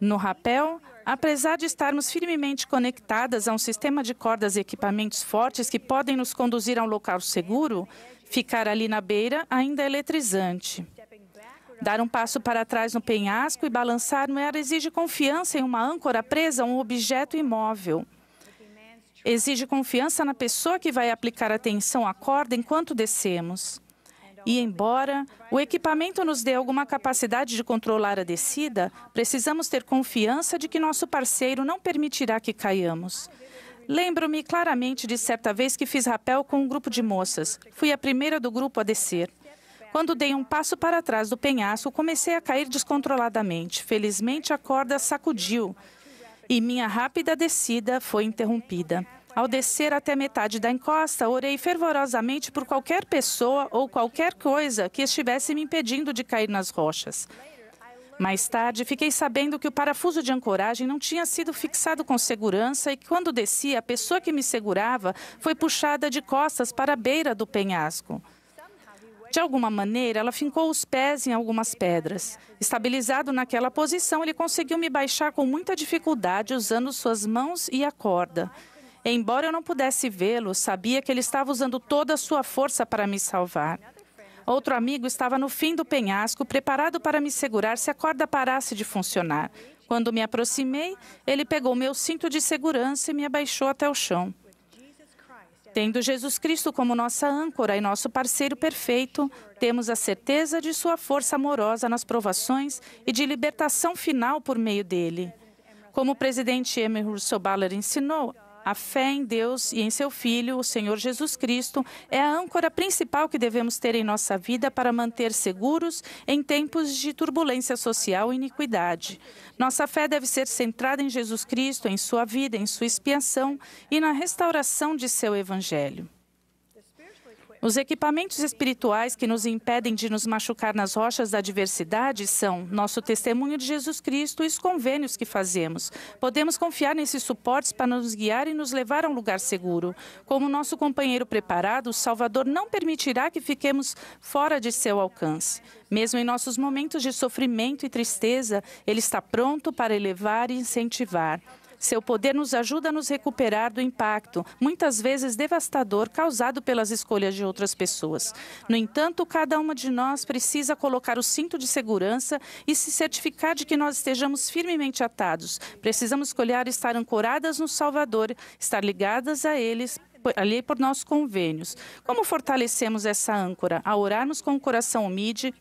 No rapel, apesar de estarmos firmemente conectadas a um sistema de cordas e equipamentos fortes que podem nos conduzir a um local seguro, ficar ali na beira ainda é eletrizante. Dar um passo para trás no penhasco e balançar no ar exige confiança em uma âncora presa a um objeto imóvel. Exige confiança na pessoa que vai aplicar a tensão à corda enquanto descemos. E, embora o equipamento nos dê alguma capacidade de controlar a descida, precisamos ter confiança de que nosso parceiro não permitirá que caiamos. Lembro-me claramente de certa vez que fiz rapel com um grupo de moças. Fui a primeira do grupo a descer. Quando dei um passo para trás do penhasco, comecei a cair descontroladamente. Felizmente, a corda sacudiu e minha rápida descida foi interrompida. Ao descer até metade da encosta, orei fervorosamente por qualquer pessoa ou qualquer coisa que estivesse me impedindo de cair nas rochas. Mais tarde, fiquei sabendo que o parafuso de ancoragem não tinha sido fixado com segurança e que, quando desci, a pessoa que me segurava foi puxada de costas para a beira do penhasco. De alguma maneira, ela fincou os pés em algumas pedras. Estabilizado naquela posição, ele conseguiu me baixar com muita dificuldade usando suas mãos e a corda. Embora eu não pudesse vê-lo, sabia que ele estava usando toda a sua força para me salvar. Outro amigo estava no fim do penhasco, preparado para me segurar se a corda parasse de funcionar. Quando me aproximei, ele pegou meu cinto de segurança e me abaixou até o chão. Tendo Jesus Cristo como nossa âncora e nosso parceiro perfeito, temos a certeza de sua força amorosa nas provações e de libertação final por meio dele. Como o presidente Emerson Baller ensinou, a fé em Deus e em seu Filho, o Senhor Jesus Cristo, é a âncora principal que devemos ter em nossa vida para manter seguros em tempos de turbulência social e iniquidade. Nossa fé deve ser centrada em Jesus Cristo, em sua vida, em sua expiação e na restauração de seu Evangelho. Os equipamentos espirituais que nos impedem de nos machucar nas rochas da adversidade são nosso testemunho de Jesus Cristo e os convênios que fazemos. Podemos confiar nesses suportes para nos guiar e nos levar a um lugar seguro. Como nosso companheiro preparado, o Salvador não permitirá que fiquemos fora de seu alcance. Mesmo em nossos momentos de sofrimento e tristeza, Ele está pronto para elevar e incentivar. Seu poder nos ajuda a nos recuperar do impacto, muitas vezes devastador, causado pelas escolhas de outras pessoas. No entanto, cada uma de nós precisa colocar o cinto de segurança e se certificar de que nós estejamos firmemente atados. Precisamos escolher estar ancoradas no Salvador, estar ligadas a eles por nossos convênios. Como fortalecemos essa âncora? Ao orarmos com o coração humilde,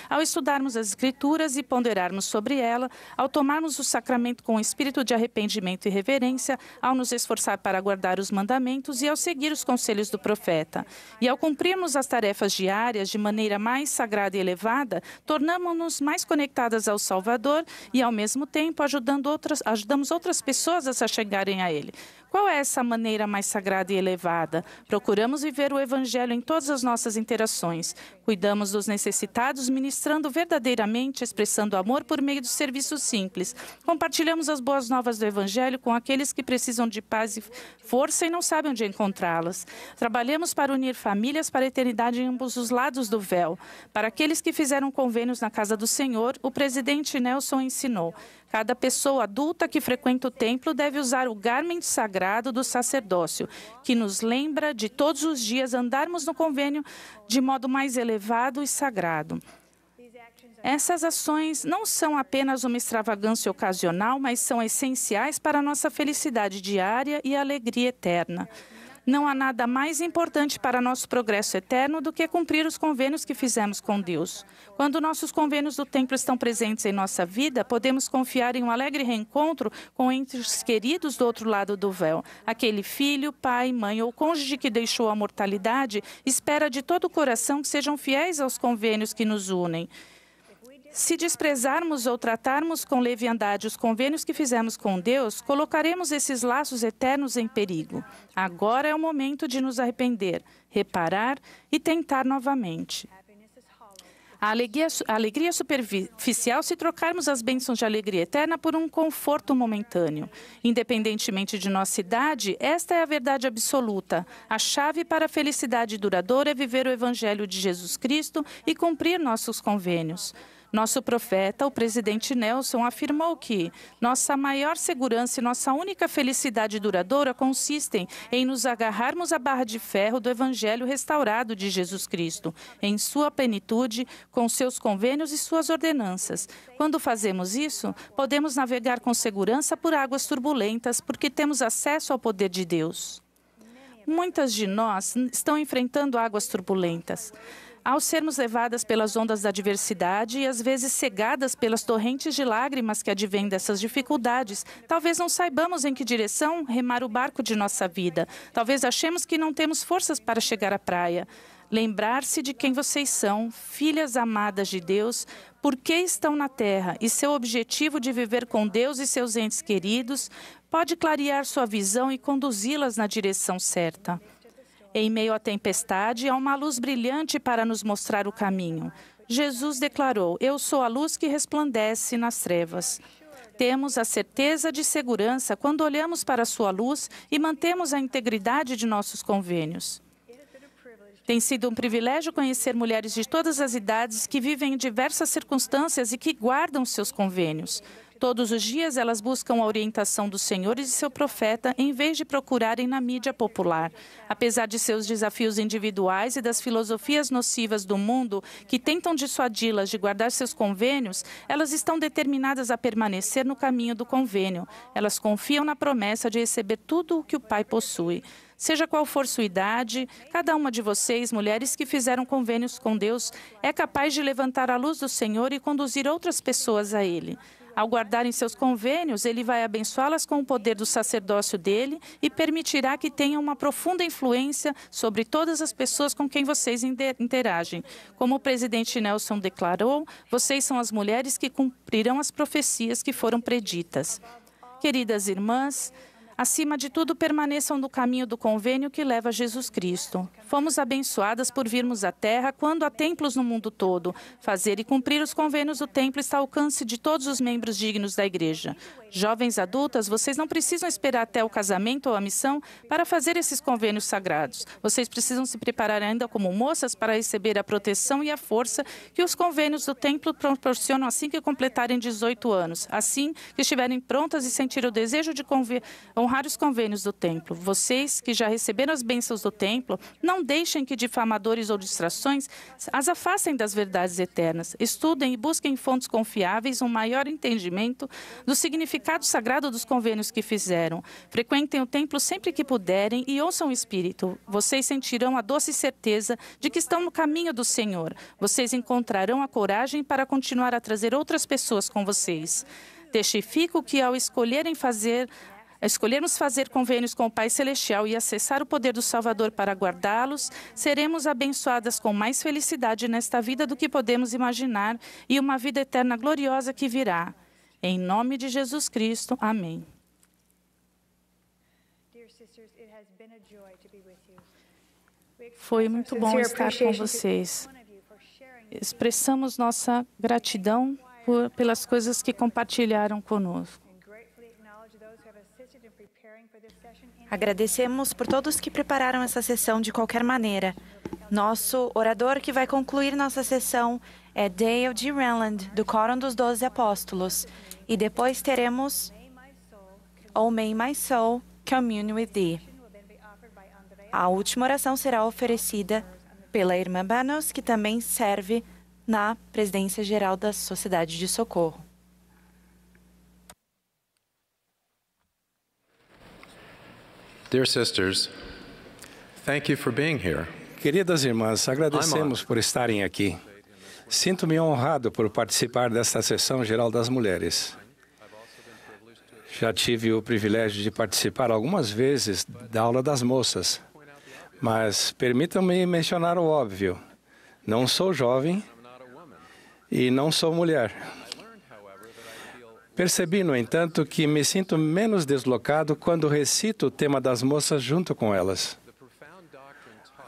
ao estudarmos as Escrituras e ponderarmos sobre ela, ao tomarmos o sacramento com espírito de arrependimento e reverência, ao nos esforçar para guardar os mandamentos e ao seguir os conselhos do profeta. E ao cumprirmos as tarefas diárias de maneira mais sagrada e elevada, tornamos-nos mais conectadas ao Salvador e, ao mesmo tempo, ajudamos outras pessoas a se achegarem a Ele. Qual é essa maneira mais sagrada e elevada? Procuramos viver o Evangelho em todas as nossas interações. Cuidamos dos necessitados, ministrando verdadeiramente, expressando amor por meio dos serviços simples. Compartilhamos as boas novas do Evangelho com aqueles que precisam de paz e força e não sabem onde encontrá-las. Trabalhamos para unir famílias para a eternidade em ambos os lados do véu. Para aqueles que fizeram convênios na casa do Senhor, o presidente Nelson ensinou: cada pessoa adulta que frequenta o templo deve usar o garment sagrado do sacerdócio, que nos lembra de todos os dias andarmos no convênio de modo mais elevado e sagrado. Essas ações não são apenas uma extravagância ocasional, mas são essenciais para a nossa felicidade diária e alegria eterna. Não há nada mais importante para nosso progresso eterno do que cumprir os convênios que fizemos com Deus. Quando nossos convênios do templo estão presentes em nossa vida, podemos confiar em um alegre reencontro com entes queridos do outro lado do véu. Aquele filho, pai, mãe ou cônjuge que deixou a mortalidade espera de todo o coração que sejam fiéis aos convênios que nos unem. Se desprezarmos ou tratarmos com leviandade os convênios que fizemos com Deus, colocaremos esses laços eternos em perigo. Agora é o momento de nos arrepender, reparar e tentar novamente. A alegria superficial se trocarmos as bênçãos de alegria eterna por um conforto momentâneo. Independentemente de nossa idade, esta é a verdade absoluta. A chave para a felicidade duradoura é viver o Evangelho de Jesus Cristo e cumprir nossos convênios. Nosso profeta, o presidente Nelson, afirmou que nossa maior segurança e nossa única felicidade duradoura consistem em nos agarrarmos à barra de ferro do Evangelho restaurado de Jesus Cristo, em sua plenitude, com seus convênios e suas ordenanças. Quando fazemos isso, podemos navegar com segurança por águas turbulentas, porque temos acesso ao poder de Deus. Muitas de nós estão enfrentando águas turbulentas. Ao sermos levadas pelas ondas da adversidade e às vezes cegadas pelas torrentes de lágrimas que advêm dessas dificuldades, talvez não saibamos em que direção remar o barco de nossa vida. Talvez achemos que não temos forças para chegar à praia. Lembrar-se de quem vocês são, filhas amadas de Deus, por que estão na terra e seu objetivo de viver com Deus e seus entes queridos, pode clarear sua visão e conduzi-las na direção certa. Em meio à tempestade, há uma luz brilhante para nos mostrar o caminho. Jesus declarou: "Eu sou a luz que resplandece nas trevas." Temos a certeza de segurança quando olhamos para a sua luz e mantemos a integridade de nossos convênios. Tem sido um privilégio conhecer mulheres de todas as idades que vivem em diversas circunstâncias e que guardam seus convênios. Todos os dias elas buscam a orientação do Senhor e de seu profeta em vez de procurarem na mídia popular. Apesar de seus desafios individuais e das filosofias nocivas do mundo que tentam dissuadi-las de guardar seus convênios, elas estão determinadas a permanecer no caminho do convênio. Elas confiam na promessa de receber tudo o que o Pai possui. Seja qual for sua idade, cada uma de vocês, mulheres que fizeram convênios com Deus, é capaz de levantar a luz do Senhor e conduzir outras pessoas a Ele. Ao guardarem seus convênios, Ele vai abençoá-las com o poder do sacerdócio dele e permitirá que tenham uma profunda influência sobre todas as pessoas com quem vocês interagem. Como o presidente Nelson declarou, vocês são as mulheres que cumprirão as profecias que foram preditas. Queridas irmãs, acima de tudo, permaneçam no caminho do convênio que leva a Jesus Cristo. Fomos abençoadas por virmos à Terra quando há templos no mundo todo. Fazer e cumprir os convênios do templo está ao alcance de todos os membros dignos da Igreja. Jovens adultas, vocês não precisam esperar até o casamento ou a missão para fazer esses convênios sagrados. Vocês precisam se preparar ainda como moças para receber a proteção e a força que os convênios do templo proporcionam assim que completarem 18 anos. Assim que estiverem prontas e sentirem o desejo de honrar honrar os convênios do templo. Vocês que já receberam as bênçãos do templo, não deixem que difamadores ou distrações as afastem das verdades eternas. Estudem e busquem em fontes confiáveis um maior entendimento do significado sagrado dos convênios que fizeram. Frequentem o templo sempre que puderem e ouçam o Espírito. Vocês sentirão a doce certeza de que estão no caminho do Senhor. Vocês encontrarão a coragem para continuar a trazer outras pessoas com vocês. Testifico que ao escolhermos fazer convênios com o Pai Celestial e acessar o poder do Salvador para guardá-los, seremos abençoadas com mais felicidade nesta vida do que podemos imaginar e uma vida eterna gloriosa que virá. Em nome de Jesus Cristo. Amém. Foi muito bom estar com vocês. Expressamos nossa gratidão pelas coisas que compartilharam conosco. Agradecemos por todos que prepararam essa sessão de qualquer maneira. Nosso orador que vai concluir nossa sessão é Dale G. Renland, do Quórum dos 12 Apóstolos. E depois teremos Oh May My Soul, Commune with Thee. A última oração será oferecida pela irmã Banos, que também serve na presidência geral da Sociedade de Socorro. Dear sisters, thank you for being here. Queridas irmãs, agradecemos por estarem aqui. Sinto-me honrado por participar desta sessão geral das mulheres. Já tive o privilégio de participar algumas vezes da aula das moças, mas permitam-me mencionar o óbvio. Não sou jovem e não sou mulher. Percebi, no entanto, que me sinto menos deslocado quando recito o tema das moças junto com elas.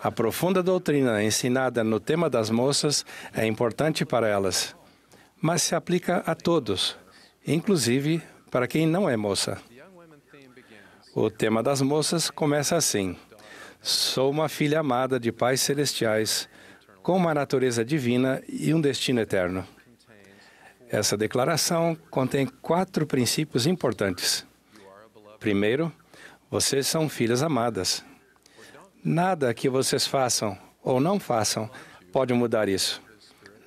A profunda doutrina ensinada no tema das moças é importante para elas, mas se aplica a todos, inclusive para quem não é moça. O tema das moças começa assim: sou uma filha amada de pais celestiais, com uma natureza divina e um destino eterno. Essa declaração contém 4 princípios importantes. Primeiro, vocês são filhas amadas. Nada que vocês façam ou não façam pode mudar isso.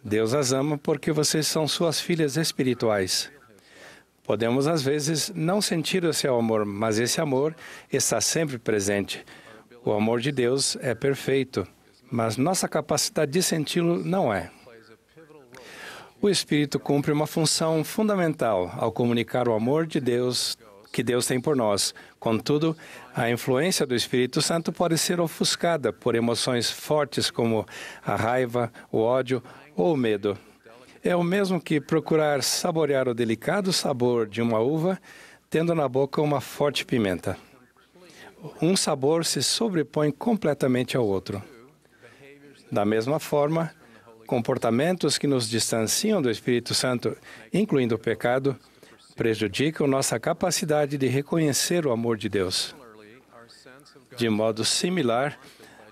Deus as ama porque vocês são suas filhas espirituais. Podemos, às vezes, não sentir o seu amor, mas esse amor está sempre presente. O amor de Deus é perfeito, mas nossa capacidade de senti-lo não é. O Espírito cumpre uma função fundamental ao comunicar o amor de Deus que Deus tem por nós. Contudo, a influência do Espírito Santo pode ser ofuscada por emoções fortes como a raiva, o ódio ou o medo. É o mesmo que procurar saborear o delicado sabor de uma uva, tendo na boca uma forte pimenta. Um sabor se sobrepõe completamente ao outro. Da mesma forma, comportamentos que nos distanciam do Espírito Santo, incluindo o pecado, prejudicam nossa capacidade de reconhecer o amor de Deus. De modo similar,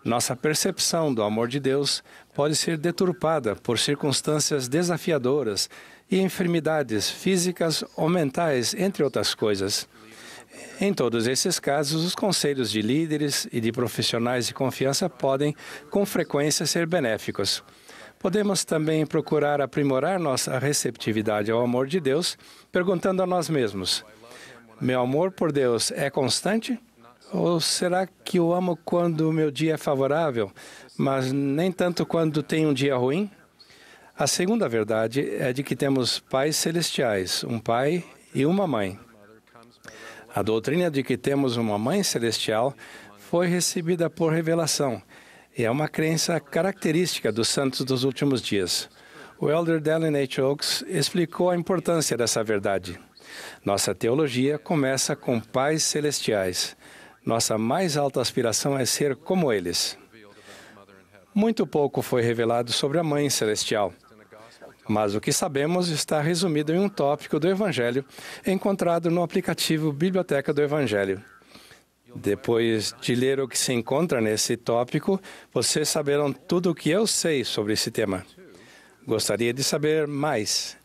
nossa percepção do amor de Deus pode ser deturpada por circunstâncias desafiadoras e enfermidades físicas ou mentais, entre outras coisas. Em todos esses casos, os conselhos de líderes e de profissionais de confiança podem, com frequência, ser benéficos. Podemos também procurar aprimorar nossa receptividade ao amor de Deus, perguntando a nós mesmos: meu amor por Deus é constante? Ou será que eu amo quando o meu dia é favorável, mas nem tanto quando tem um dia ruim? A segunda verdade é de que temos pais celestiais, um pai e uma mãe. A doutrina de que temos uma mãe celestial foi recebida por revelação. E é uma crença característica dos santos dos últimos dias. O elder Dallin H. Oaks explicou a importância dessa verdade. Nossa teologia começa com pais celestiais. Nossa mais alta aspiração é ser como eles. Muito pouco foi revelado sobre a Mãe Celestial, mas o que sabemos está resumido em um tópico do Evangelho encontrado no aplicativo Biblioteca do Evangelho. Depois de ler o que se encontra nesse tópico, vocês saberão tudo o que eu sei sobre esse tema. Gostaria de saber mais.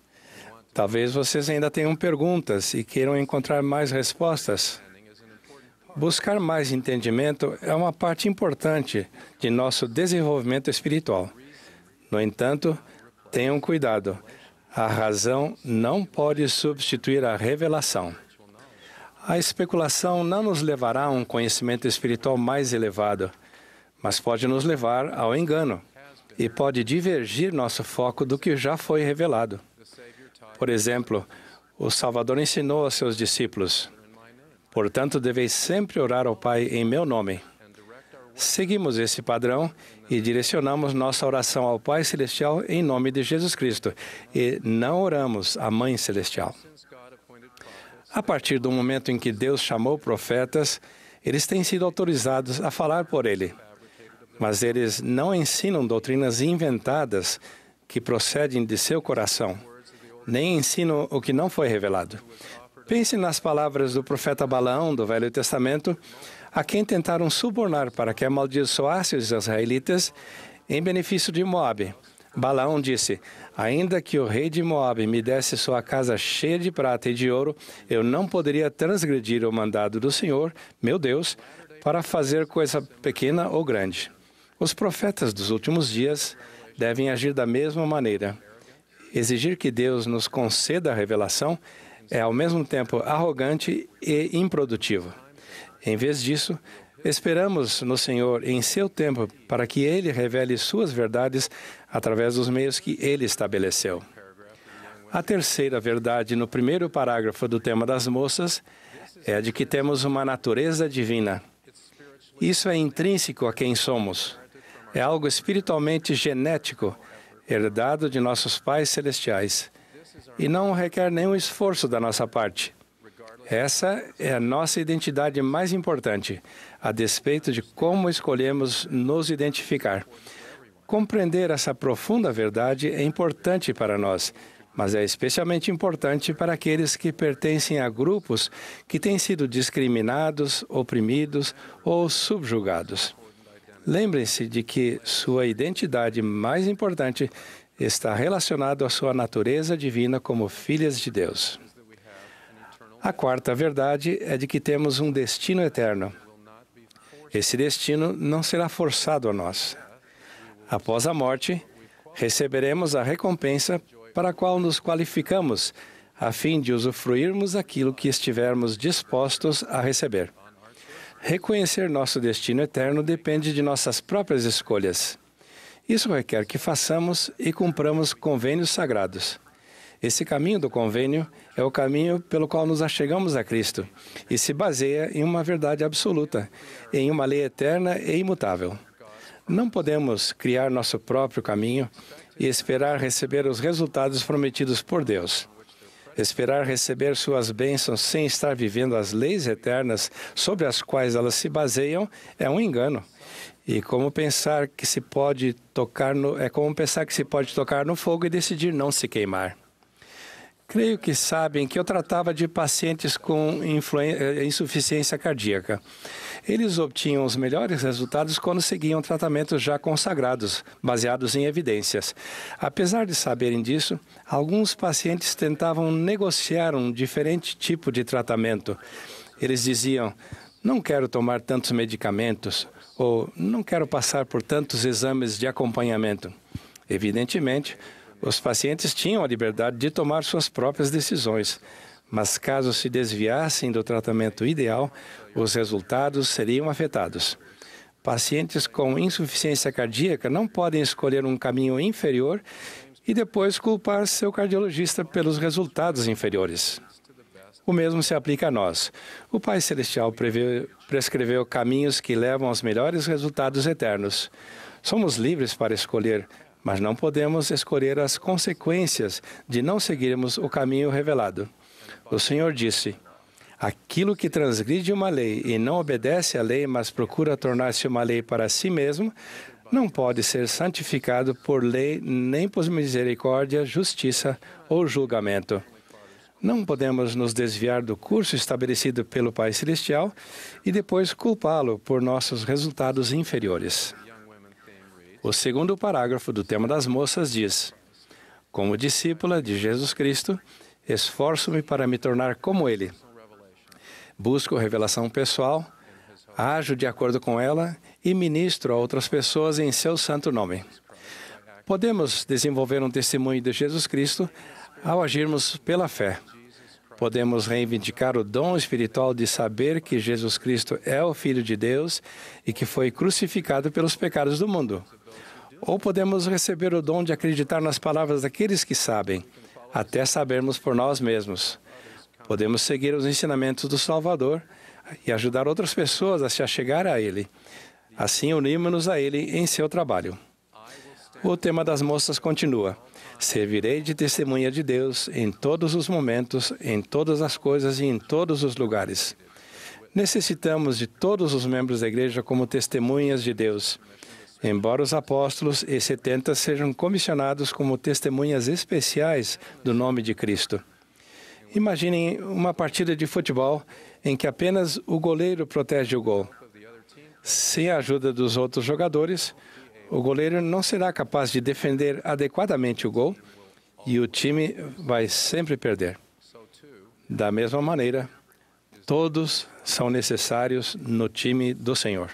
Talvez vocês ainda tenham perguntas e queiram encontrar mais respostas. Buscar mais entendimento é uma parte importante de nosso desenvolvimento espiritual. No entanto, tenham cuidado. A razão não pode substituir a revelação. A especulação não nos levará a um conhecimento espiritual mais elevado, mas pode nos levar ao engano e pode divergir nosso foco do que já foi revelado. Por exemplo, o Salvador ensinou a seus discípulos: portanto, deveis sempre orar ao Pai em meu nome. Seguimos esse padrão e direcionamos nossa oração ao Pai Celestial em nome de Jesus Cristo e não oramos à Mãe Celestial. A partir do momento em que Deus chamou profetas, eles têm sido autorizados a falar por Ele. Mas eles não ensinam doutrinas inventadas que procedem de seu coração, nem ensinam o que não foi revelado. Pense nas palavras do profeta Balaão do Velho Testamento, a quem tentaram subornar para que amaldiçoasse os israelitas em benefício de Moabe. Balaão disse: ainda que o rei de Moabe me desse sua casa cheia de prata e de ouro, eu não poderia transgredir o mandado do Senhor, meu Deus, para fazer coisa pequena ou grande. Os profetas dos últimos dias devem agir da mesma maneira. Exigir que Deus nos conceda a revelação é ao mesmo tempo arrogante e improdutivo. Em vez disso, esperamos no Senhor em seu tempo para que Ele revele suas verdades através dos meios que Ele estabeleceu. A terceira verdade no primeiro parágrafo do tema das moças é a de que temos uma natureza divina. Isso é intrínseco a quem somos. É algo espiritualmente genético, herdado de nossos pais celestiais, e não requer nenhum esforço da nossa parte. Essa é a nossa identidade mais importante, a despeito de como escolhemos nos identificar. Compreender essa profunda verdade é importante para nós, mas é especialmente importante para aqueles que pertencem a grupos que têm sido discriminados, oprimidos ou subjugados. Lembrem-se de que sua identidade mais importante está relacionada à sua natureza divina como filhas de Deus. A quarta verdade é de que temos um destino eterno. Esse destino não será forçado a nós. Após a morte, receberemos a recompensa para a qual nos qualificamos, a fim de usufruirmos aquilo que estivermos dispostos a receber. Reconhecer nosso destino eterno depende de nossas próprias escolhas. Isso requer que façamos e cumpramos convênios sagrados. Esse caminho do convênio é o caminho pelo qual nos achegamos a Cristo e se baseia em uma verdade absoluta, em uma lei eterna e imutável. Não podemos criar nosso próprio caminho e esperar receber os resultados prometidos por Deus. Esperar receber suas bênçãos sem estar vivendo as leis eternas sobre as quais elas se baseiam é um engano. É como pensar que se pode tocar no fogo e decidir não se queimar. Creio que sabem que eu tratava de pacientes com insuficiência cardíaca. Eles obtinham os melhores resultados quando seguiam tratamentos já consagrados, baseados em evidências. Apesar de saberem disso, alguns pacientes tentavam negociar um diferente tipo de tratamento. Eles diziam: não quero tomar tantos medicamentos, ou não quero passar por tantos exames de acompanhamento. Evidentemente, os pacientes tinham a liberdade de tomar suas próprias decisões, mas caso se desviassem do tratamento ideal, os resultados seriam afetados. Pacientes com insuficiência cardíaca não podem escolher um caminho inferior e depois culpar seu cardiologista pelos resultados inferiores. O mesmo se aplica a nós. O Pai Celestial prescreveu caminhos que levam aos melhores resultados eternos. Somos livres para escolher, mas não podemos escolher as consequências de não seguirmos o caminho revelado. O Senhor disse: aquilo que transgride uma lei e não obedece à lei, mas procura tornar-se uma lei para si mesmo, não pode ser santificado por lei, nem por misericórdia, justiça ou julgamento. Não podemos nos desviar do curso estabelecido pelo Pai Celestial e depois culpá-lo por nossos resultados inferiores. O segundo parágrafo do tema das moças diz: como discípula de Jesus Cristo, esforço-me para me tornar como Ele. Busco revelação pessoal, Ajo de acordo com ela e ministro a outras pessoas em seu santo nome. Podemos desenvolver um testemunho de Jesus Cristo ao agirmos pela fé. Podemos reivindicar o dom espiritual de saber que Jesus Cristo é o Filho de Deus e que foi crucificado pelos pecados do mundo. Ou podemos receber o dom de acreditar nas palavras daqueles que sabem, até sabermos por nós mesmos. Podemos seguir os ensinamentos do Salvador e ajudar outras pessoas a se achegar a Ele. Assim, unimos-nos a Ele em seu trabalho. O tema das moças continua. Servirei de testemunha de Deus em todos os momentos, em todas as coisas e em todos os lugares. Necessitamos de todos os membros da igreja como testemunhas de Deus. Embora os apóstolos e 70 sejam comissionados como testemunhas especiais do nome de Cristo. Imaginem uma partida de futebol em que apenas o goleiro protege o gol. Sem a ajuda dos outros jogadores, o goleiro não será capaz de defender adequadamente o gol e o time vai sempre perder. Da mesma maneira, todos são necessários no time do Senhor.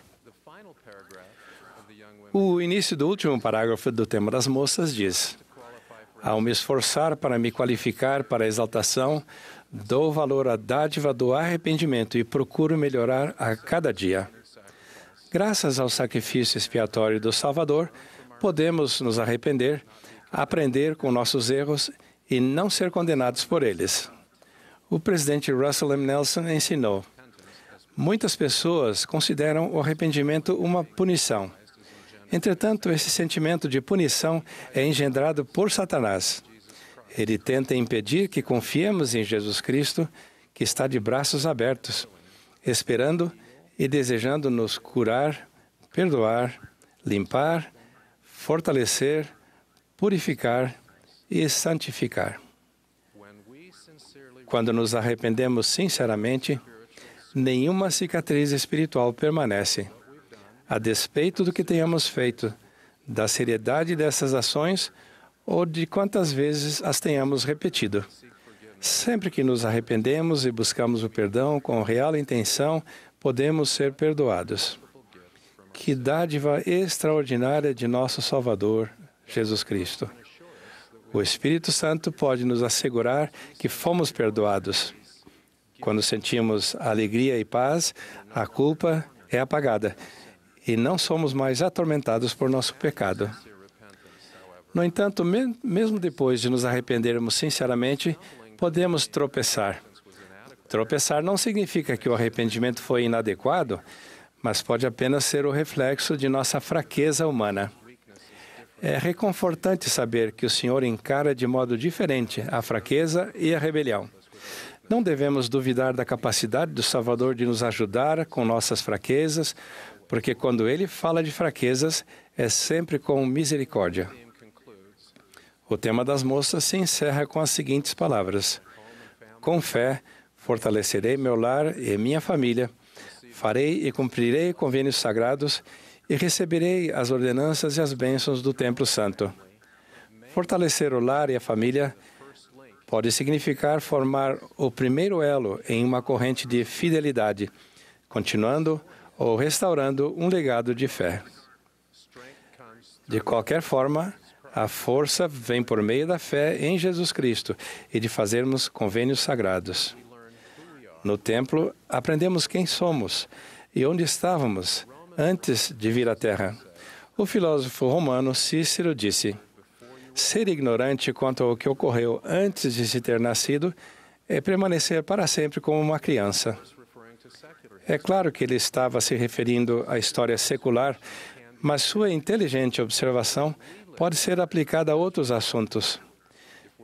O início do último parágrafo do tema das moças diz: ao me esforçar para me qualificar para a exaltação, dou valor à dádiva do arrependimento e procuro melhorar a cada dia. Graças ao sacrifício expiatório do Salvador, podemos nos arrepender, aprender com nossos erros e não ser condenados por eles. O presidente Russell M. Nelson ensinou: muitas pessoas consideram o arrependimento uma punição. Entretanto, esse sentimento de punição é engendrado por Satanás. Ele tenta impedir que confiemos em Jesus Cristo, que está de braços abertos, esperando e desejando nos curar, perdoar, limpar, fortalecer, purificar e santificar. Quando nos arrependemos sinceramente, nenhuma cicatriz espiritual permanece. A despeito do que tenhamos feito, da seriedade dessas ações ou de quantas vezes as tenhamos repetido. Sempre que nos arrependemos e buscamos o perdão com real intenção, podemos ser perdoados. Que dádiva extraordinária de nosso Salvador, Jesus Cristo. O Espírito Santo pode nos assegurar que fomos perdoados. Quando sentimos alegria e paz, a culpa é apagada e não somos mais atormentados por nosso pecado. No entanto, mesmo depois de nos arrependermos sinceramente, podemos tropeçar. Tropeçar não significa que o arrependimento foi inadequado, mas pode apenas ser o reflexo de nossa fraqueza humana. É reconfortante saber que o Senhor encara de modo diferente a fraqueza e a rebelião. Não devemos duvidar da capacidade do Salvador de nos ajudar com nossas fraquezas, porque quando Ele fala de fraquezas, é sempre com misericórdia. O tema das moças se encerra com as seguintes palavras: com fé, fortalecerei meu lar e minha família, farei e cumprirei convênios sagrados e receberei as ordenanças e as bênçãos do Templo Santo. Fortalecer o lar e a família pode significar formar o primeiro elo em uma corrente de fidelidade, continuando ou restaurando um legado de fé. De qualquer forma, a força vem por meio da fé em Jesus Cristo e de fazermos convênios sagrados. No templo, aprendemos quem somos e onde estávamos antes de vir à Terra. O filósofo romano Cícero disse: ser ignorante quanto ao que ocorreu antes de se ter nascido é permanecer para sempre como uma criança. É claro que ele estava se referindo à história secular, mas sua inteligente observação pode ser aplicada a outros assuntos.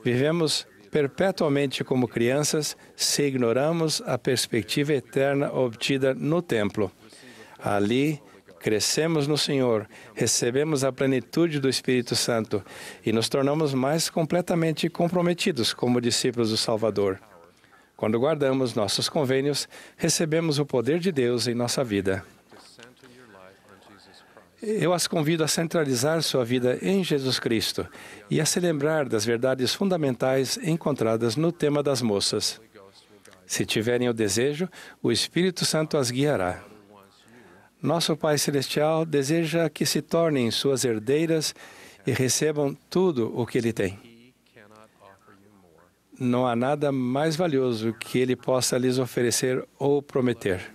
Vivemos perpetuamente como crianças se ignoramos a perspectiva eterna obtida no templo. Ali, crescemos no Senhor, recebemos a plenitude do Espírito Santo e nos tornamos mais completamente comprometidos como discípulos do Salvador. Quando guardamos nossos convênios, recebemos o poder de Deus em nossa vida. Eu as convido a centralizar sua vida em Jesus Cristo e a se lembrar das verdades fundamentais encontradas no tema das moças. Se tiverem o desejo, o Espírito Santo as guiará. Nosso Pai Celestial deseja que se tornem suas herdeiras e recebam tudo o que Ele tem. Não há nada mais valioso que Ele possa lhes oferecer ou prometer.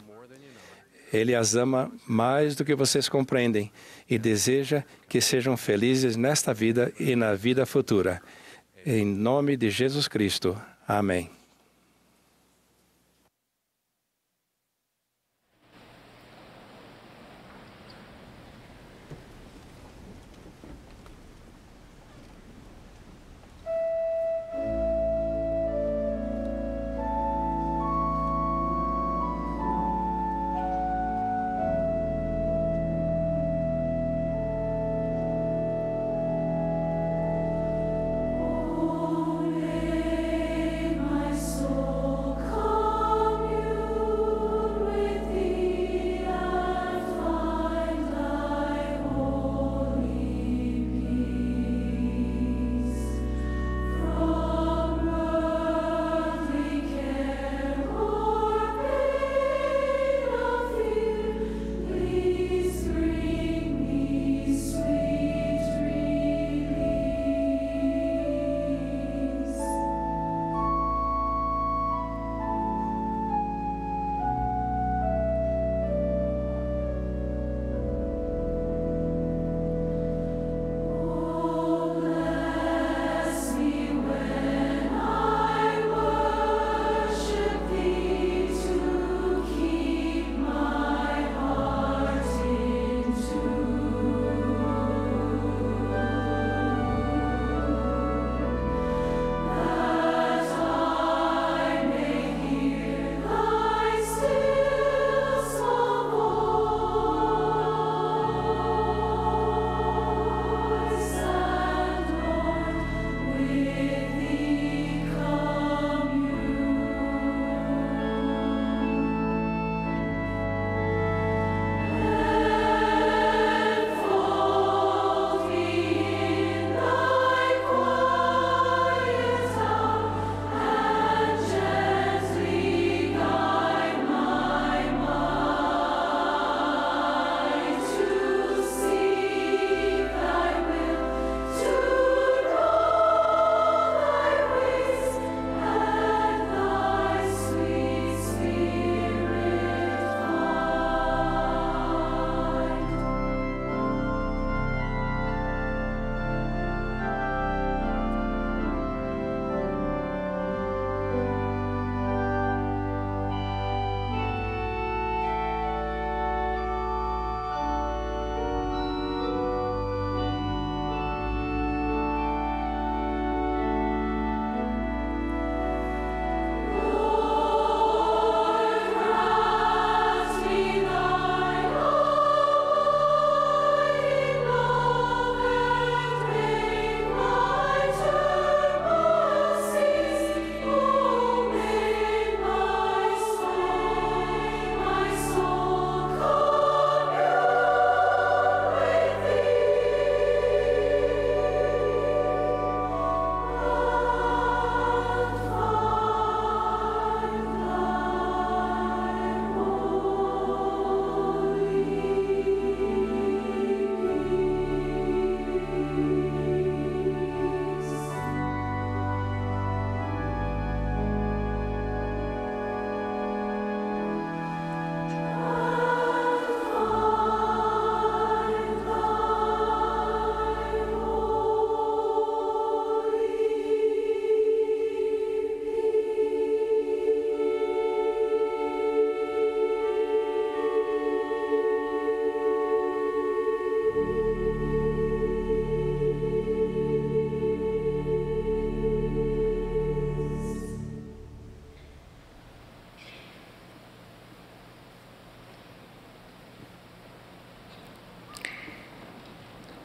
Ele as ama mais do que vocês compreendem e deseja que sejam felizes nesta vida e na vida futura. Em nome de Jesus Cristo. Amém.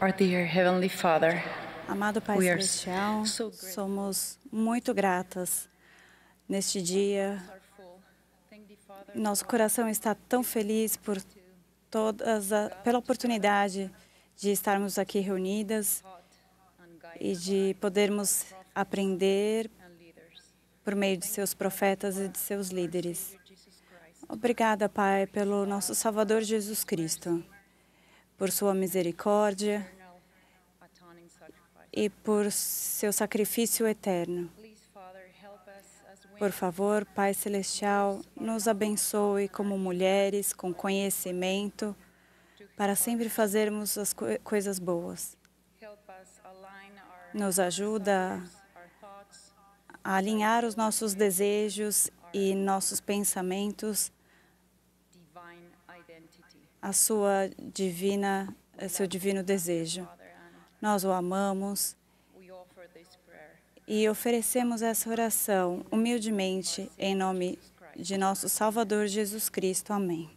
Our dear Heavenly Father, amado Pai Celestial, somos muito gratas neste dia. Nosso coração está tão feliz pela oportunidade de estarmos aqui reunidas e de podermos aprender por meio de seus profetas e de seus líderes. Obrigada, Pai, pelo nosso Salvador Jesus Cristo, por sua misericórdia e por seu sacrifício eterno. Por favor, Pai Celestial, nos abençoe como mulheres, com conhecimento, para sempre fazermos as coisas boas. Nos ajuda a alinhar os nossos desejos e nossos pensamentos a seu divino desejo. Nós o amamos e oferecemos essa oração humildemente em nome de nosso Salvador Jesus Cristo. Amém.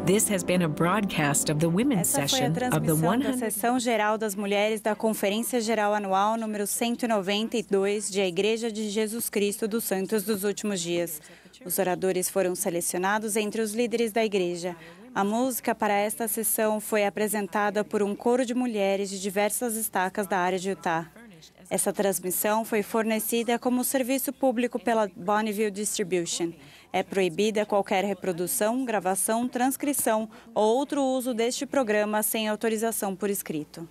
This has been a broadcast of the women's session of the 100... da sessão geral das mulheres da Conferência Geral Anual número 192 de A Igreja de Jesus Cristo dos Santos dos Últimos Dias. Os oradores foram selecionados entre os líderes da igreja. A música para esta sessão foi apresentada por um coro de mulheres de diversas estacas da área de Utah. Essa transmissão foi fornecida como serviço público pela Bonneville Distribution. É proibida qualquer reprodução, gravação, transcrição ou outro uso deste programa sem autorização por escrito.